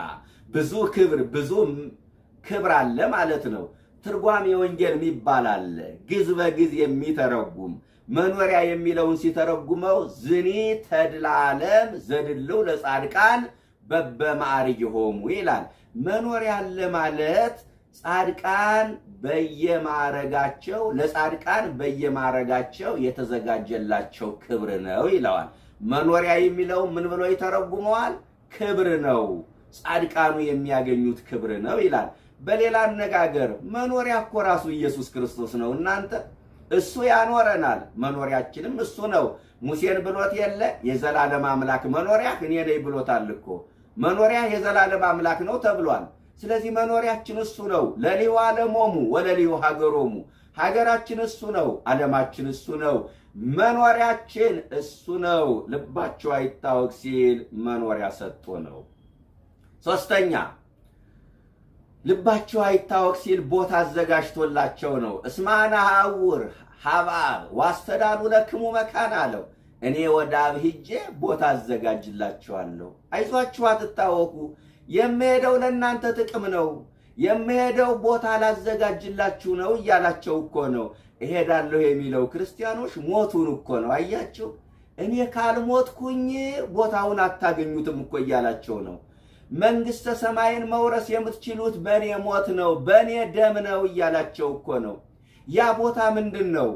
Speaker 1: ብዙ ክብር፣ ብዙ ክብር አለ ማለት ነው። ትርጓሜ ወንጌል የሚባል አለ፣ ግዝ በግዝ የሚተረጉም መኖሪያ የሚለውን ሲተረጉመው ዝኒ ተድላ ዓለም ዘድልው ለጻድቃን በበማዕርግሆሙ ይላል። መኖሪያ አለ ማለት ጻድቃን በየማዕረጋቸው ለጻድቃን በየማዕረጋቸው የተዘጋጀላቸው ክብር ነው ይለዋል። መኖሪያ የሚለው ምን ብሎ ይተረጉመዋል? ክብር ነው፣ ጻድቃኑ የሚያገኙት ክብር ነው ይላል። በሌላ አነጋገር መኖሪያ እኮ ራሱ ኢየሱስ ክርስቶስ ነው። እናንተ እሱ ያኖረናል። መኖሪያችንም እሱ ነው። ሙሴን ብሎት የለ የዘላለም አምላክ መኖሪያህ እኔ ነኝ ብሎታል እኮ። መኖሪያ የዘላለም አምላክ ነው ተብሏል። ስለዚህ መኖሪያችን እሱ ነው። ለሊሁ ዓለሞሙ ወለሊሁ ሀገሮሙ፣ ሀገራችን እሱ ነው፣ ዓለማችን እሱ ነው፣ መኖሪያችን እሱ ነው። ልባቸው አይታወክ ሲል መኖሪያ ሰጥቶ ነው። ሶስተኛ ልባቸው አይታወክ ሲል ቦታ አዘጋጅቶላቸው ነው። እስማና ሐውር ሀብአብ ዋስተዳሉ ለክሙ መካን አለው። እኔ ወደ አብ ሂጄ ቦታ አዘጋጅላችኋለሁ። አይዟችሁ አትታወኩ፣ የምሄደው ለእናንተ ጥቅም ነው፣ የምሄደው ቦታ ላዘጋጅላችሁ ነው እያላቸው እኮ ነው። እሄዳለሁ የሚለው ክርስቲያኖች ሞቱን እኮ ነው። አያችሁ፣ እኔ ካልሞትኩኝ ቦታውን አታገኙትም እኮ እያላቸው ነው። መንግሥተ ሰማይን መውረስ የምትችሉት በእኔ ሞት ነው፣ በእኔ ደም ነው እያላቸው እኮ ነው። ያ ቦታ ምንድን ነው?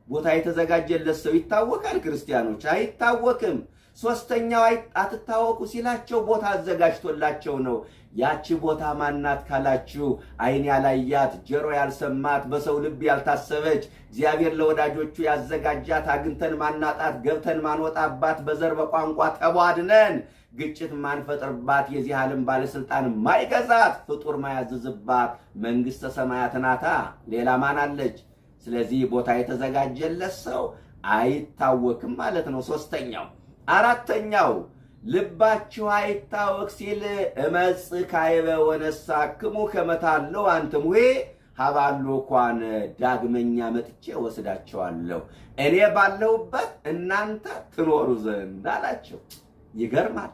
Speaker 1: ቦታ የተዘጋጀለት ሰው ይታወቃል? ክርስቲያኖች አይታወቅም። ሶስተኛው አትታወቁ ሲላቸው ቦታ አዘጋጅቶላቸው ነው። ያቺ ቦታ ማናት ካላችሁ ዓይን ያላያት ጆሮ ያልሰማት በሰው ልብ ያልታሰበች እግዚአብሔር ለወዳጆቹ ያዘጋጃት አግኝተን ማናጣት ገብተን ማንወጣባት በዘር በቋንቋ ተቧድነን ግጭት ማንፈጥርባት የዚህ ዓለም ባለስልጣን ማይገዛት ፍጡር ማያዝዝባት መንግሥተ ሰማያት ናታ። ሌላ ማን አለች? ስለዚህ ቦታ የተዘጋጀለት ሰው አይታወክም ማለት ነው። ሶስተኛው። አራተኛው ልባችሁ አይታወክ ሲል እመጽእ ካይበ ወነሳክሙ ከመታለው አንትሙ ሀባሎ ኳን ዳግመኛ መጥቼ ወስዳቸዋለሁ እኔ ባለሁበት እናንተ ትኖሩ ዘንድ አላቸው። ይገርማል።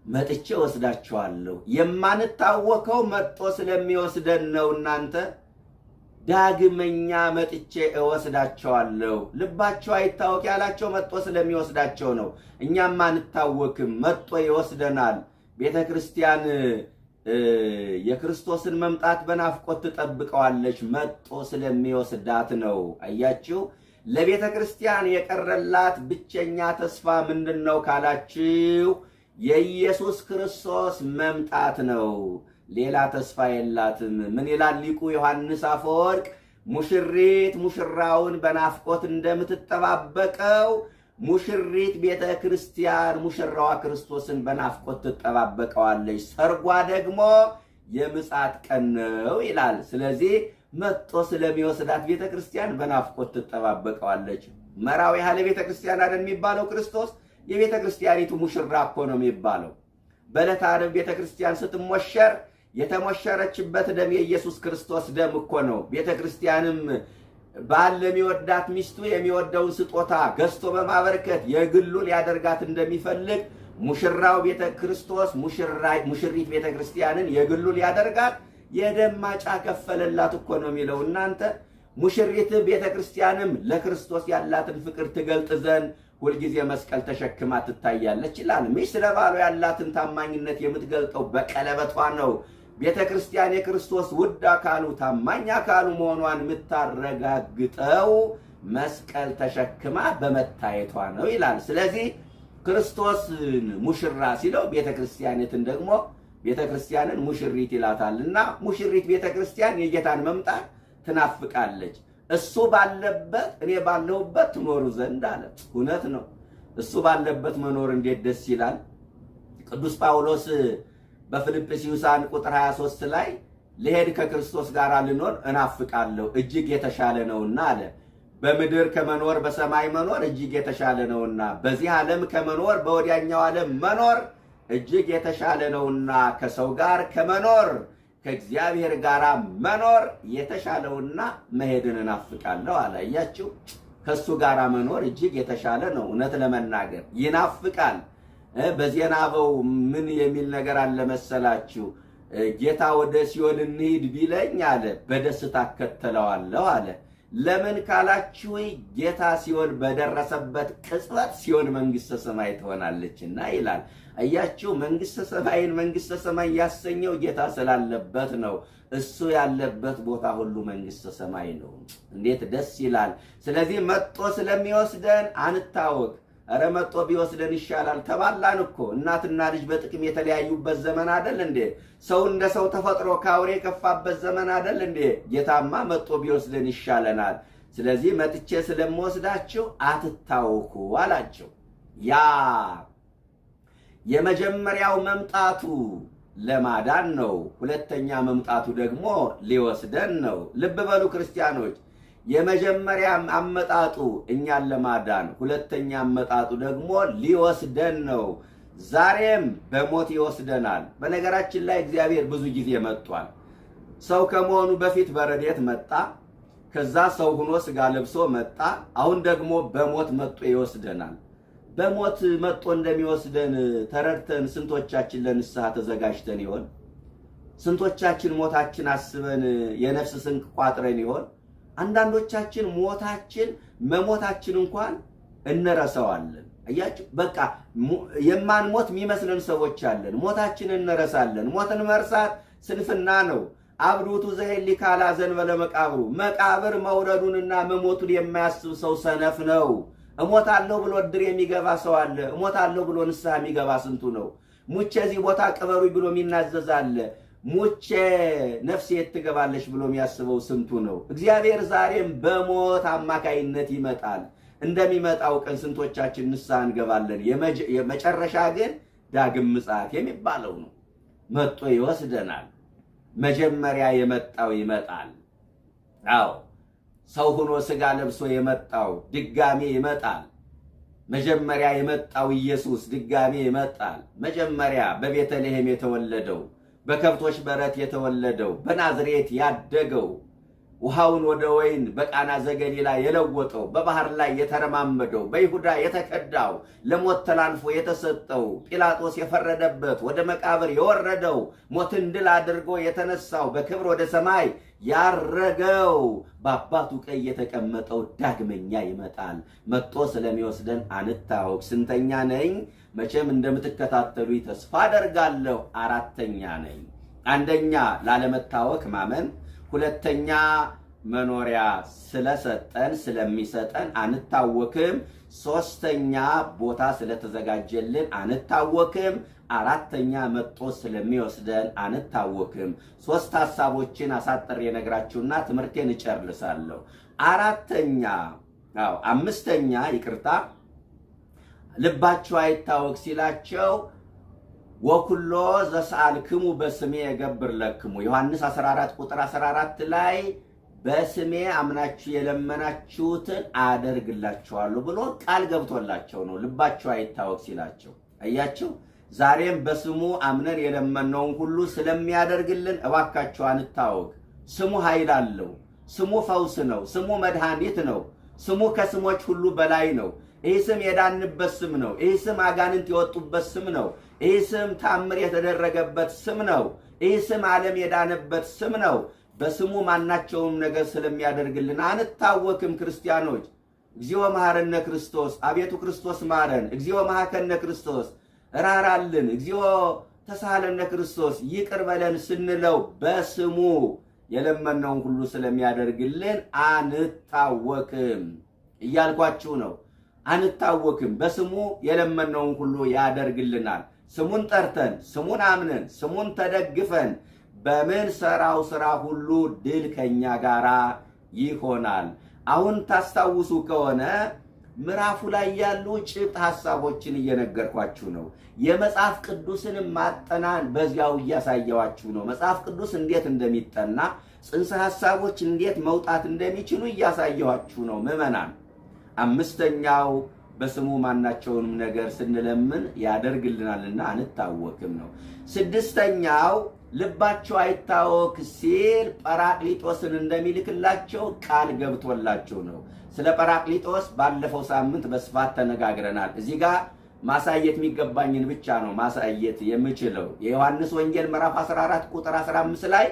Speaker 1: መጥቼ ወስዳቸዋለሁ። የማንታወከው መጥቶ ስለሚወስደን ነው። እናንተ ዳግመኛ መጥቼ እወስዳቸዋለሁ። ልባቸው አይታወቅ ያላቸው መጥቶ ስለሚወስዳቸው ነው። እኛም አንታወክም፣ መጥቶ ይወስደናል። ቤተ ክርስቲያን የክርስቶስን መምጣት በናፍቆት ትጠብቀዋለች። መጥቶ ስለሚወስዳት ነው። አያችሁ፣ ለቤተ ክርስቲያን የቀረላት ብቸኛ ተስፋ ምንድነው ካላችሁ የኢየሱስ ክርስቶስ መምጣት ነው። ሌላ ተስፋ የላትም። ምን ይላል ሊቁ ዮሐንስ አፈወርቅ? ሙሽሪት ሙሽራውን በናፍቆት እንደምትጠባበቀው ሙሽሪት ቤተ ክርስቲያን ሙሽራዋ ክርስቶስን በናፍቆት ትጠባበቀዋለች። ሰርጓ ደግሞ የምጽአት ቀን ነው ይላል። ስለዚህ መጥቶ ስለሚወስዳት ቤተ ክርስቲያን በናፍቆት ትጠባበቀዋለች። መራዊ ያለ ቤተ ክርስቲያን አይደል የሚባለው? ክርስቶስ የቤተ ክርስቲያኒቱ ሙሽራ እኮ ነው የሚባለው። በዕለተ ዓርብ ቤተ ክርስቲያን ስትሞሸር የተሞሸረችበት ደም የኢየሱስ ክርስቶስ ደም እኮ ነው። ቤተ ክርስቲያንም ባል ለሚወዳት ሚስቱ የሚወደውን ስጦታ ገዝቶ በማበርከት የግሉ ሊያደርጋት እንደሚፈልግ ሙሽራው ቤተ ክርስቶስ ሙሽሪት ቤተ ክርስቲያንን የግሉ ሊያደርጋት የደም ማጫ ከፈለላት እኮ ነው የሚለው። እናንተ ሙሽሪት ቤተ ክርስቲያንም ለክርስቶስ ያላትን ፍቅር ትገልጥ ዘንድ ሁልጊዜ መስቀል ተሸክማ ትታያለች ይላል። ሚስት ለባሏ ያላትን ታማኝነት የምትገልጠው በቀለበቷ ነው። ቤተ ክርስቲያን የክርስቶስ ውድ አካሉ ታማኝ አካሉ መሆኗን የምታረጋግጠው መስቀል ተሸክማ በመታየቷ ነው ይላል። ስለዚህ ክርስቶስን ሙሽራ ሲለው ቤተ ክርስቲያንን ደግሞ ቤተ ክርስቲያንን ሙሽሪት ይላታልና ሙሽሪት ቤተ ክርስቲያን የጌታን መምጣት ትናፍቃለች። እሱ ባለበት እኔ ባለሁበት ትኖሩ ዘንድ አለ። እውነት ነው። እሱ ባለበት መኖር እንዴት ደስ ይላል። ቅዱስ ጳውሎስ በፊልጵስዩስ 1:23 ላይ ልሄድ ከክርስቶስ ጋር ልኖር እናፍቃለሁ እጅግ የተሻለ ነውና አለ። በምድር ከመኖር በሰማይ መኖር እጅግ የተሻለ ነውና፣ በዚህ ዓለም ከመኖር በወዲያኛው ዓለም መኖር እጅግ የተሻለ ነውና፣ ከሰው ጋር ከመኖር ከእግዚአብሔር ጋር መኖር የተሻለውና መሄድን እናፍቃለሁ አለ። አያችሁ፣ ከሱ ጋር መኖር እጅግ የተሻለ ነው። እውነት ለመናገር ይናፍቃል። በዜና አበው ምን የሚል ነገር አለ መሰላችሁ? ጌታ ወደ ሲኦል እንሂድ ቢለኝ አለ በደስታ እከተለዋለሁ አለ። ለምን ካላችሁ ጌታ ሲኦል በደረሰበት ቅጽበት ሲኦል መንግስተ ሰማይ ትሆናለችና ይላል። አያችሁ፣ መንግስተ ሰማይ ያሰኘው ጌታ ስላለበት ነው። እሱ ያለበት ቦታ ሁሉ መንግስተ ሰማይ ነው። እንዴት ደስ ይላል። ስለዚህ መጥቶ ስለሚወስደን አንታወቅ። ኧረ መጥቶ ቢወስደን ይሻላል። ተባላን እኮ እናትና ልጅ በጥቅም የተለያዩበት ዘመን አይደል እንዴ? ሰው እንደ ሰው ተፈጥሮ ካውሬ የከፋበት ዘመን አይደል እንዴ? ጌታማ መጥቶ ቢወስደን ይሻለናል። ስለዚህ መጥቼ ስለምወስዳችሁ አትታወኩ አላቸው። ያ የመጀመሪያው መምጣቱ ለማዳን ነው። ሁለተኛ መምጣቱ ደግሞ ሊወስደን ነው። ልብ በሉ ክርስቲያኖች፣ የመጀመሪያ አመጣጡ እኛን ለማዳን፣ ሁለተኛ አመጣጡ ደግሞ ሊወስደን ነው። ዛሬም በሞት ይወስደናል። በነገራችን ላይ እግዚአብሔር ብዙ ጊዜ መጥቷል። ሰው ከመሆኑ በፊት በረድኤት መጣ። ከዛ ሰው ሆኖ ስጋ ለብሶ መጣ። አሁን ደግሞ በሞት መጥቶ ይወስደናል። በሞት መጥቶ እንደሚወስደን ተረድተን ስንቶቻችን ለንስሐ ተዘጋጅተን ይሆን? ስንቶቻችን ሞታችን አስበን የነፍስ ስንቅ ቋጥረን ይሆን? አንዳንዶቻችን መሞታችን እንኳን እንረሳዋለን። አያችሁ፣ በቃ የማንሞት የሚመስለን ሰዎች አለን። ሞታችን እንረሳለን። ሞትን መርሳት ስንፍና ነው። አብዱቱ ዘሄሊ ካላ ዘንበለ መቃብሩ፣ መቃብር መውረዱንና መሞቱን የማያስብ ሰው ሰነፍ ነው። እሞታለሁ ብሎ እድር የሚገባ ሰው አለ። እሞታለሁ ብሎ ንስሐ የሚገባ ስንቱ ነው? ሙቼ እዚህ ቦታ ቅበሩኝ ብሎ የሚናዘዝ አለ። ሙቼ ነፍሴ የት ትገባለች ብሎ የሚያስበው ስንቱ ነው? እግዚአብሔር ዛሬም በሞት አማካይነት ይመጣል። እንደሚመጣው ቀን ስንቶቻችን ንስሐ እንገባለን? የመጨረሻ ግን ዳግም ምጽአት የሚባለው ነው። መጥቶ ይወስደናል። መጀመሪያ የመጣው ይመጣል። አዎ ሰው ሆኖ ስጋ ለብሶ የመጣው ድጋሜ ይመጣል። መጀመሪያ የመጣው ኢየሱስ ድጋሜ ይመጣል። መጀመሪያ በቤተልሔም የተወለደው፣ በከብቶች በረት የተወለደው፣ በናዝሬት ያደገው፣ ውሃውን ወደ ወይን በቃና ዘገሊላ የለወጠው፣ በባህር ላይ የተረማመደው፣ በይሁዳ የተከዳው፣ ለሞት ተላልፎ የተሰጠው፣ ጲላጦስ የፈረደበት፣ ወደ መቃብር የወረደው፣ ሞትን ድል አድርጎ የተነሳው፣ በክብር ወደ ሰማይ ያረገው፣ በአባቱ ቀኝ የተቀመጠው ዳግመኛ ይመጣል። መጥቶ ስለሚወስደን አንታወቅ። ስንተኛ ነኝ? መቼም እንደምትከታተሉኝ ተስፋ አደርጋለሁ። አራተኛ ነኝ። አንደኛ ላለመታወክ ማመን፣ ሁለተኛ መኖሪያ ስለሰጠን ስለሚሰጠን አንታወክም፣ ሶስተኛ ቦታ ስለተዘጋጀልን አንታወክም፣ አራተኛ መጥቶ ስለሚወስደን አንታወክም። ሶስት ሐሳቦችን አሳጥሬ ነግራችሁና ትምህርቴን እጨርሳለሁ። አምስተኛ ልባችሁ አይታወክ ሲላቸው ወኩሎ ዘሰአልክሙ በስሜ የገብር ለክሙ፣ ዮሐንስ 14 ቁጥር 14 ላይ በስሜ አምናችሁ የለመናችሁትን አደርግላችኋለሁ ብሎ ቃል ገብቶላቸው ነው። ልባችሁ አይታወክ ሲላቸው አያችሁ። ዛሬም በስሙ አምነን የለመነውን ሁሉ ስለሚያደርግልን እባካችሁ አንታወክ። ስሙ ኃይል አለው። ስሙ ፈውስ ነው። ስሙ መድኃኒት ነው። ስሙ ከስሞች ሁሉ በላይ ነው። ይህ ስም የዳንበት ስም ነው። ይህ ስም አጋንንት የወጡበት ስም ነው። ይህ ስም ታምር የተደረገበት ስም ነው። ይህ ስም ዓለም የዳነበት ስም ነው። በስሙ ማናቸውም ነገር ስለሚያደርግልን አንታወክም። ክርስቲያኖች እግዚኦ መሐረነ ክርስቶስ፣ አቤቱ ክርስቶስ ማረን። እግዚኦ መሐከነ ክርስቶስ ራራልን። እግዚኦ ተሳሃለነ ክርስቶስ ይቅር በለን ስንለው በስሙ የለመነውን ሁሉ ስለሚያደርግልን አንታወክም እያልኳችሁ ነው። አንታወክም። በስሙ የለመነውን ሁሉ ያደርግልናል። ስሙን ጠርተን፣ ስሙን አምነን፣ ስሙን ተደግፈን በምን ሰራው ስራ ሁሉ ድል ከኛ ጋራ ይሆናል። አሁን ታስታውሱ ከሆነ ምዕራፉ ላይ ያሉ ጭብጥ ሐሳቦችን እየነገርኳችሁ ነው። የመጽሐፍ ቅዱስን ማጠናን በዚያው እያሳየዋችሁ ነው። መጽሐፍ ቅዱስ እንዴት እንደሚጠና፣ ጽንሰ ሐሳቦች እንዴት መውጣት እንደሚችሉ እያሳየዋችሁ ነው ምዕመናን። አምስተኛው በስሙ ማናቸውንም ነገር ስንለምን ያደርግልናልና አንታወክም ነው። ስድስተኛው ልባቸው አይታወክ ሲል ጰራቅሊጦስን እንደሚልክላቸው ቃል ገብቶላቸው ነው። ስለ ጰራቅሊጦስ ባለፈው ሳምንት በስፋት ተነጋግረናል። እዚህ ጋር ማሳየት የሚገባኝን ብቻ ነው ማሳየት የምችለው። የዮሐንስ ወንጌል ምዕራፍ 14 ቁጥር 15 ላይ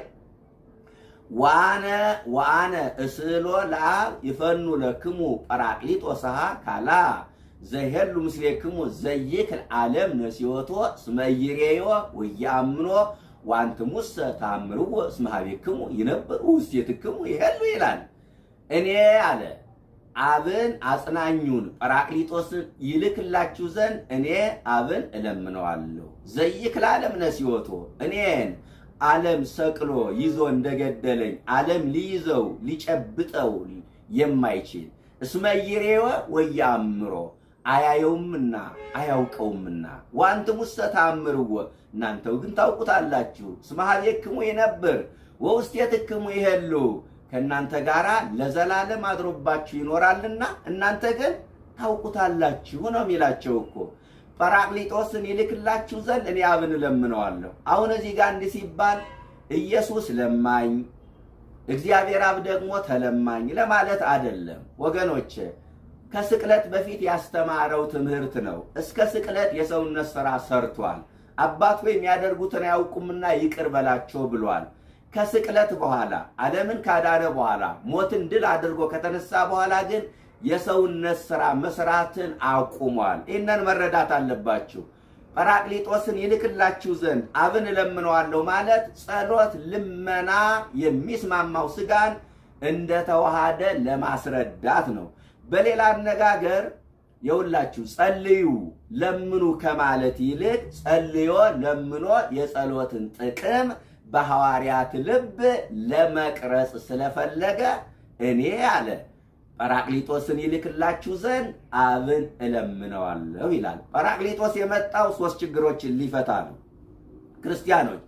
Speaker 1: ዋነ እስሎ ለአብ ይፈኑ ለክሙ ጰራቅሊጦስሃ ካላ ዘይሄሉ ምስሌክሙ ዘይክል ዓለም ነሲዮቶ እስመ ይሬዮ ወያምኖ ወአንትሙሰ ተአምርዎ እስመ ኀቤክሙ ይነብር ውስቴትክሙ ይሄሉ ይላል። እኔ አለ አብን አጽናኙን ጰራቅሊጦስን ይልክላችሁ ዘንድ እኔ አብን እለምነዋለሁ። ዘይክል ዓለም ነሲዮቶ እኔን ዓለም ሰቅሎ ይዞ እንደገደለኝ ዓለም ሊይዘው ሊጨብጠው የማይችል እስመ ይሬወ ወያምሮ አያየውምና አያውቀውምና ወአንትሙሰ ተአምርዎ እናንተው ግን ታውቁታላችሁ። እስመ ኀቤክሙ ይነብር ወውስቴትክሙ ይሄሉ ከእናንተ ጋራ ለዘላለም አድሮባችሁ ይኖራልና እናንተ ግን ታውቁታላችሁ ነው የሚላቸው እኮ። ጰራቅሊጦስን ይልክላችሁ ዘንድ እኔ አብን እለምነዋለሁ። አሁን እዚህ ጋር እንዲህ ሲባል ኢየሱስ ለማኝ እግዚአብሔር አብ ደግሞ ተለማኝ ለማለት አይደለም ወገኖቼ። ከስቅለት በፊት ያስተማረው ትምህርት ነው። እስከ ስቅለት የሰውነት ሥራ ሰርቷል። አባት ሆይ የሚያደርጉትን አያውቁምና ይቅር በላቸው ብሏል። ከስቅለት በኋላ ዓለምን ካዳነ በኋላ ሞትን ድል አድርጎ ከተነሳ በኋላ ግን የሰውነት ሥራ መስራትን አቁሟል። ይህንን መረዳት አለባችሁ። ጰራቅሊጦስን ይልክላችሁ ዘንድ አብን እለምነዋለሁ ማለት ጸሎት፣ ልመና የሚስማማው ሥጋን እንደተዋሃደ ለማስረዳት ነው። በሌላ አነጋገር የውላችሁ ጸልዩ ለምኑ ከማለት ይልቅ ጸልዮ ለምኖ የጸሎትን ጥቅም በሐዋርያት ልብ ለመቅረጽ ስለፈለገ እኔ አለ ጰራቅሊጦስን ይልክላችሁ ዘንድ አብን እለምነዋለሁ ይላል። ጰራቅሊጦስ የመጣው 3 ችግሮችን ሊፈታ ነው። ክርስቲያኖች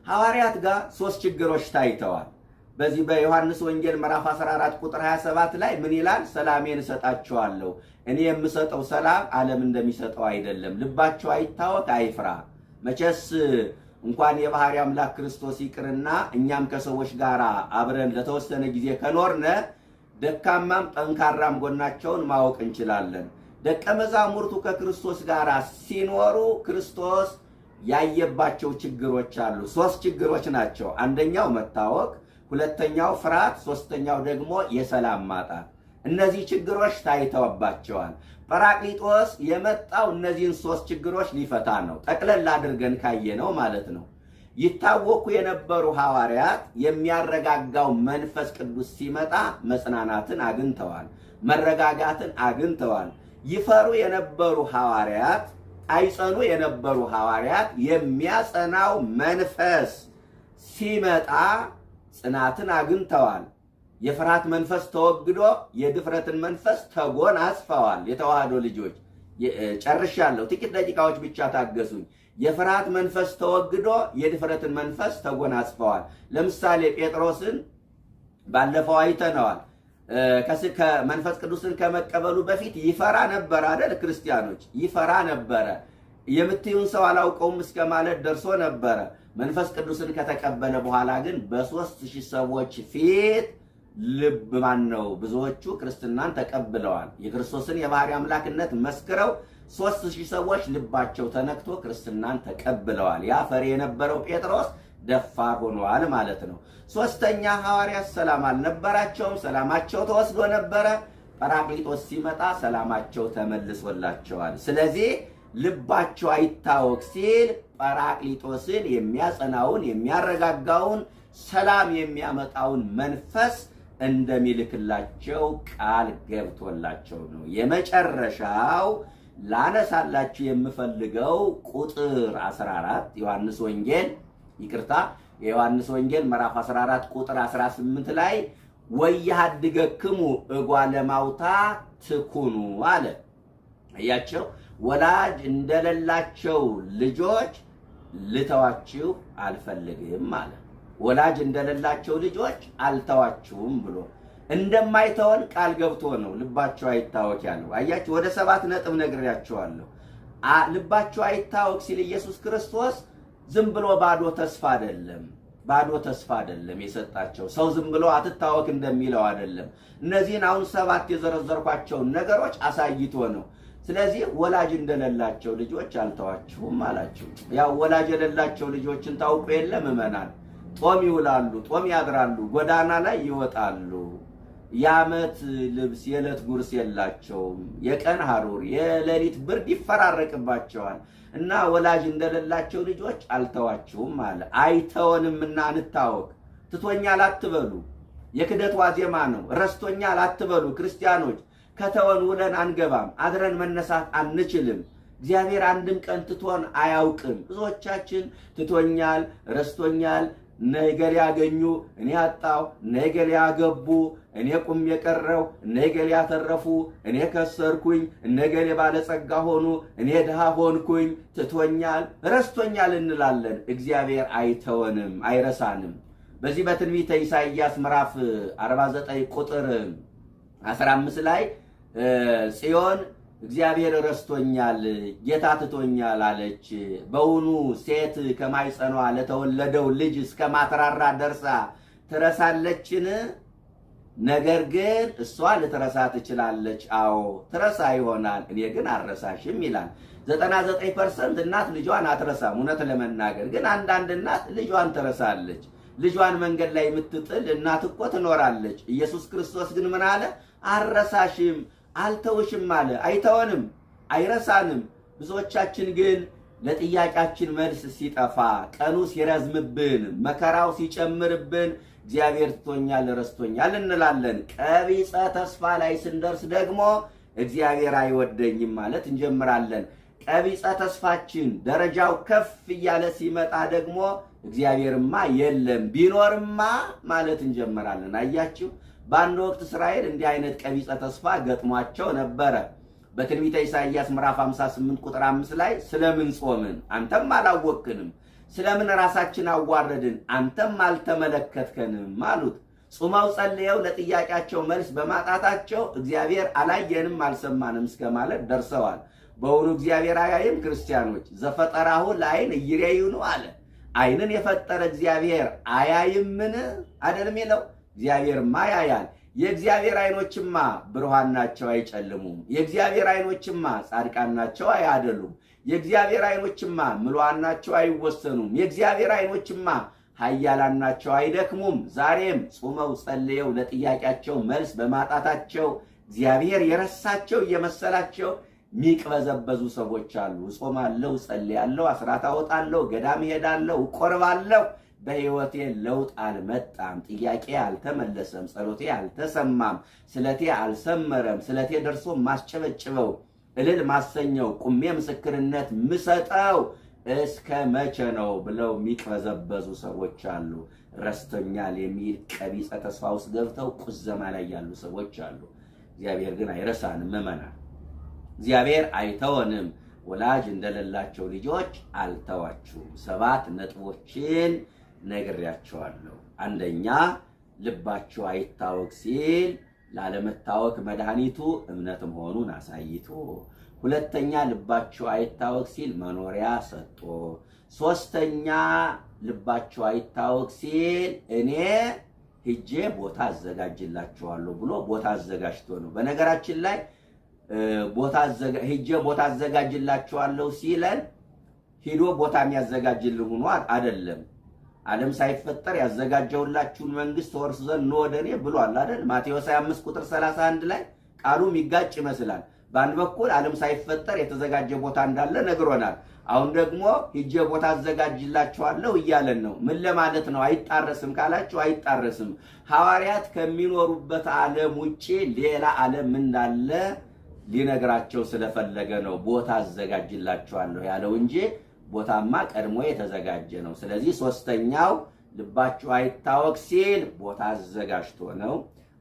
Speaker 1: ሐዋርያት ጋር 3 ችግሮች ታይተዋል። በዚህ በዮሐንስ ወንጌል ምዕራፍ 14 ቁጥር 27 ላይ ምን ይላል? ሰላሜን እሰጣችኋለሁ፣ እኔ የምሰጠው ሰላም ዓለም እንደሚሰጠው አይደለም፣ ልባቸው አይታወክ አይፍራ። መቼስ እንኳን የባህሪ አምላክ ክርስቶስ ይቅርና እኛም ከሰዎች ጋር አብረን ለተወሰነ ጊዜ ከኖርነ ደካማም ጠንካራም ጎናቸውን ማወቅ እንችላለን። ደቀ መዛሙርቱ ከክርስቶስ ጋር ሲኖሩ ክርስቶስ ያየባቸው ችግሮች አሉ። 3 ችግሮች ናቸው። አንደኛው መታወክ፣ ሁለተኛው ፍርሃት፣ ሶስተኛው ደግሞ የሰላም ማጣት። እነዚህ ችግሮች ታይተውባቸዋል። ጰራቅሊጦስ የመጣው እነዚህን 3 ችግሮች ሊፈታ ነው። ጠቅለል አድርገን ካየነው ማለት ነው። ይታወኩ የነበሩ ሐዋርያት የሚያረጋጋው መንፈስ ቅዱስ ሲመጣ መጽናናትን አግኝተዋል፣ መረጋጋትን አግኝተዋል። ይፈሩ የነበሩ ሐዋርያት፣ አይጸኑ የነበሩ ሐዋርያት የሚያጸናው መንፈስ ሲመጣ ጽናትን አግኝተዋል። የፍርሃት መንፈስ ተወግዶ የድፍረትን መንፈስ ተጎናጽፈዋል። የተዋህዶ ልጆች ጨርሻለሁ፣ ጥቂት ደቂቃዎች ብቻ ታገሱኝ። የፍርሃት መንፈስ ተወግዶ የድፍረትን መንፈስ ተጎናጽፈዋል። ለምሳሌ ጴጥሮስን ባለፈው አይተነዋል። ከመንፈስ ቅዱስን ከመቀበሉ በፊት ይፈራ ነበር አይደል? ክርስቲያኖች ይፈራ ነበረ። የምትዩን ሰው አላውቀውም እስከ ማለት ደርሶ ነበረ። መንፈስ ቅዱስን ከተቀበለ በኋላ ግን በ3000 ሰዎች ፊት ብዙዎቹ ክርስትናን ተቀብለዋል። የክርስቶስን የባህሪ አምላክነት መስክረው 3000 ሰዎች ልባቸው ተነክቶ ክርስትናን ተቀብለዋል። ያ ፈሪ የነበረው ጴጥሮስ ደፋር ሆኗል ማለት ነው። ሶስተኛ ሐዋርያት ሰላም አልነበራቸውም፣ ሰላማቸው ተወስዶ ነበረ። ጰራቅሊጦስ ሲመጣ ሰላማቸው ተመልሶላቸዋል። ስለዚህ ልባቸው አይታወክ ሲል ጰራቅሊጦስን የሚያጸናውን የሚያረጋጋውን ሰላም የሚያመጣውን መንፈስ እንደሚልክላቸው ቃል ገብቶላቸው ነው። የመጨረሻው ላነሳላችሁ የምፈልገው ቁጥር 14 ዮሐንስ ወንጌል ምዕራፍ 14 ቁጥር 18 ላይ ወያድገክሙ እጓለ ማውታ ትኩኑ አለ። አያቸው ወላጅ እንደሌላቸው ልጆች ልተዋችሁ አልፈልግም አለ። ወላጅ እንደሌላቸው ልጆች አልተዋችሁም ብሎ እንደማይተወን ቃል ገብቶ ነው ልባቸው አይታወክ ያለው። አያችሁ ወደ 7 ነጥብ ነግሬያቸዋለሁ። ልባቸው አይታወክ ሲል ኢየሱስ ክርስቶስ ዝም ብሎ ባዶ ተስፋ አይደለም የሰጣቸው። ሰው ዝም ብሎ አትታወክ እንደሚለው አይደለም። እነዚህን አሁን 7 የዘረዘርኳቸውን ነገሮች አሳይቶ ነው። ስለዚህ ወላጅ እንደሌላቸው ልጆች አልተዋችሁም አላችሁ። ያው ወላጅ የሌላቸው ልጆችን ታውቁ የለ ምዕመናን፣ ጦም ይውላሉ፣ ጦም ያድራሉ፣ ጎዳና ላይ ይወጣሉ። የዓመት ልብስ የዕለት ጉርስ የላቸውም። የቀን ሐሩር የሌሊት ብርድ ይፈራረቅባቸዋል። እና ወላጅ እንደሌላቸው ልጆች አልተዋችሁም አለ። አይተወንምና እንታወቅ። ትቶኛል አትበሉ። የክደት ዋዜማ ነው። ረስቶኛል አትበሉ። ክርስቲያኖች ከተወን ውለን አንገባም፣ አድረን መነሳት አንችልም። እግዚአብሔር አንድም ቀን ትቶን አያውቅም። ብዙዎቻችን ትቶኛል፣ ረስቶኛል፣ ነገሌ ያገኙ እኔ አጣው፣ ነገሌ ያገቡ እኔ ቁም የቀረው፣ ነገሌ ያተረፉ እኔ ከሰርኩኝ፣ ነገሌ ባለጸጋ ሆኑ እኔ ድሃ ሆንኩኝ፣ ትቶኛል ረስቶኛል እንላለን። እግዚአብሔር አይተወንም አይረሳንም። በዚህ በትንቢተ ኢሳይያስ ምዕራፍ 49 ቁጥር 15 ላይ ጽዮን እግዚአብሔር ረስቶኛል ጌታ ትቶኛል አለች። በውኑ ሴት ከማይጸኗ ለተወለደው ልጅ እስከ ማትራራ ደርሳ ትረሳለችን? ነገር ግን እሷ ልትረሳ ትችላለች። አዎ ትረሳ ይሆናል፣ እኔ ግን አልረሳሽም ይላል። 99% እናት ልጇን አትረሳም። እውነት ለመናገር ግን አንዳንድ እናት ልጇን ትረሳለች። ልጇን መንገድ ላይ የምትጥል እናት እኮ ትኖራለች። ኢየሱስ ክርስቶስ ግን ምን አለ? አልረሳሽም አልተውሽም አለ። አይተወንም አይረሳንም። ብዙዎቻችን ግን ለጥያቄያችን መልስ ሲጠፋ፣ ቀኑ ሲረዝምብን፣ መከራው ሲጨምርብን እግዚአብሔር ትቶኛል ረስቶኛል እንላለን። ቀቢጸ ተስፋ ላይ ስንደርስ ደግሞ እግዚአብሔር አይወደኝም ማለት እንጀምራለን። ቀቢጸ ተስፋችን ደረጃው ከፍ እያለ ሲመጣ ደግሞ እግዚአብሔርማ የለም ቢኖርማ ማለት እንጀምራለን። አያችሁ፣ በአንድ ወቅት እስራኤል እንዲህ አይነት ቀቢጸ ተስፋ ገጥሟቸው ነበረ። በትንቢተ ኢሳይያስ ምዕራፍ 58 ቁጥር 5 ላይ ስለምን ጾምን አንተም አላወቅንም፣ ስለምን ራሳችን አዋረድን አንተም አልተመለከትከንም አሉት። ጾመው ጸልየው ለጥያቄያቸው መልስ በማጣታቸው እግዚአብሔር አላየንም አልሰማንም እስከ ማለት ደርሰዋል። በእውኑ እግዚአብሔር አያይም? ክርስቲያኖች ዘፈጠራሁ ለዓይን ኢይሬዩ አለ። ዓይንን የፈጠረ እግዚአብሔር አያይምን አይደለም የሚለው? እግዚአብሔርማ ያያል። የእግዚአብሔር ዓይኖችማ ብሩሃን ናቸው አይጨልሙም። የእግዚአብሔር ዓይኖችማ ጻድቃን ናቸው አያደሉም። የእግዚአብሔር ዓይኖችማ ምሉዓን ናቸው አይወሰኑም። የእግዚአብሔር ዓይኖችማ ኃያላን ናቸው አይደክሙም። ዛሬም ጾመው ጸልየው ለጥያቄያቸው መልስ በማጣታቸው እግዚአብሔር የረሳቸው እየመሰላቸው ሚቅበዘበዙ ሰዎች አሉ። ጾማለሁ፣ ጸልያለሁ፣ አስራት አወጣለሁ፣ ገዳም ሄዳለሁ፣ ቆርባለሁ፣ በህይወቴ ለውጥ አልመጣም፣ ጥያቄ አልተመለሰም፣ ጸሎቴ አልተሰማም፣ ስለቴ አልሰመረም፣ ስለቴ ደርሶ ማስጨበጭበው እልል ማሰኘው ቁሜ ምስክርነት ምሰጠው እስከ መቼ ነው ብለው ሚቅበዘበዙ ሰዎች አሉ። ረስተኛል የሚል ቀቢጸ ተስፋ ውስጥ ገብተው ቁዘማ ላይ ያሉ ሰዎች አሉ። እግዚአብሔር ግን አይረሳንም። ምእመናን፣ እግዚአብሔር አይተወንም። ወላጅ እንደሌላቸው ልጆች አልተዋችሁም። 7 ነጥቦችን ነግሬያቸዋለሁ። አንደኛ፣ ልባችሁ አይታወክ ሲል ላለመታወክ መድኃኒቱ እምነት መሆኑን አሳይቶ፣ ሁለተኛ፣ ልባችሁ አይታወክ ሲል መኖሪያ ሰጥቶ፣ ሶስተኛ፣ ልባችሁ አይታወክ ሲል እኔ ሂጄ ቦታ አዘጋጅላችኋለሁ ብሎ ቦታ አዘጋጅቶ ነው። በነገራችን ላይ ሂጄ ቦታ አዘጋጅላችኋለሁ ሲለን ሂዶ ቦታ የሚያዘጋጅልን ሆኖ አይደለም። ዓለም ሳይፈጠር ያዘጋጀውላችሁን መንግስት ተወርሱ ዘንድ ኑ ወደ እኔ ብሏል አይደል? ማቴዎስ 25 ቁጥር 31 ላይ ቃሉ የሚጋጭ ይመስላል። በአንድ በኩል ዓለም ሳይፈጠር የተዘጋጀ ቦታ እንዳለ ነግሮናል። አሁን ደግሞ ሂጄ ቦታ አዘጋጅላችኋለሁ እያለን ነው። ምን ለማለት ነው? አይጣረስም ካላችሁ አይጣረስም። ሐዋርያት ከሚኖሩበት ዓለም ውጪ ሌላ ዓለም እንዳለ ሊነግራቸው ስለፈለገ ነው ቦታ አዘጋጅላችኋለሁ ያለው እንጂ ቦታማ ቀድሞ የተዘጋጀ ነው። ስለዚህ ሶስተኛው ልባችሁ አይታወክ ሲል ቦታ አዘጋጅቶ ነው።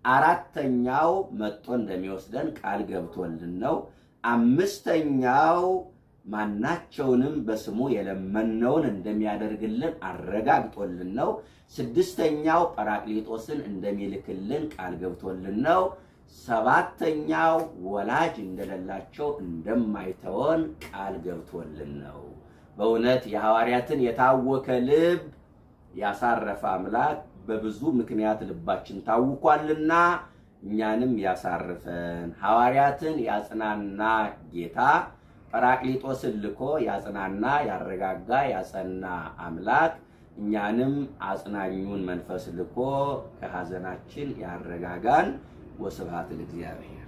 Speaker 1: አራተኛው መጥቶ እንደሚወስደን ቃል ገብቶልን ነው። አምስተኛው ማናቸውንም በስሙ የለመነውን እንደሚያደርግልን አረጋግጦልን ነው። ስድስተኛው ጰራቅሊጦስን እንደሚልክልን ቃል ገብቶልን ነው። ሰባተኛው ወላጅ እንደሌላቸው እንደማይተወን ቃል ገብቶልን ነው። በእውነት የሐዋርያትን የታወከ ልብ ያሳረፈ አምላክ በብዙ ምክንያት ልባችን ታውቋልና እኛንም ያሳርፈን። ሐዋርያትን ያጽናና ጌታ ጰራቅሊጦስን ልኮ ያጽናና፣ ያረጋጋ፣ ያጸና አምላክ እኛንም አጽናኙን መንፈስ ልኮ ከሐዘናችን ያረጋጋን። ወስብሐት ለእግዚአብሔር።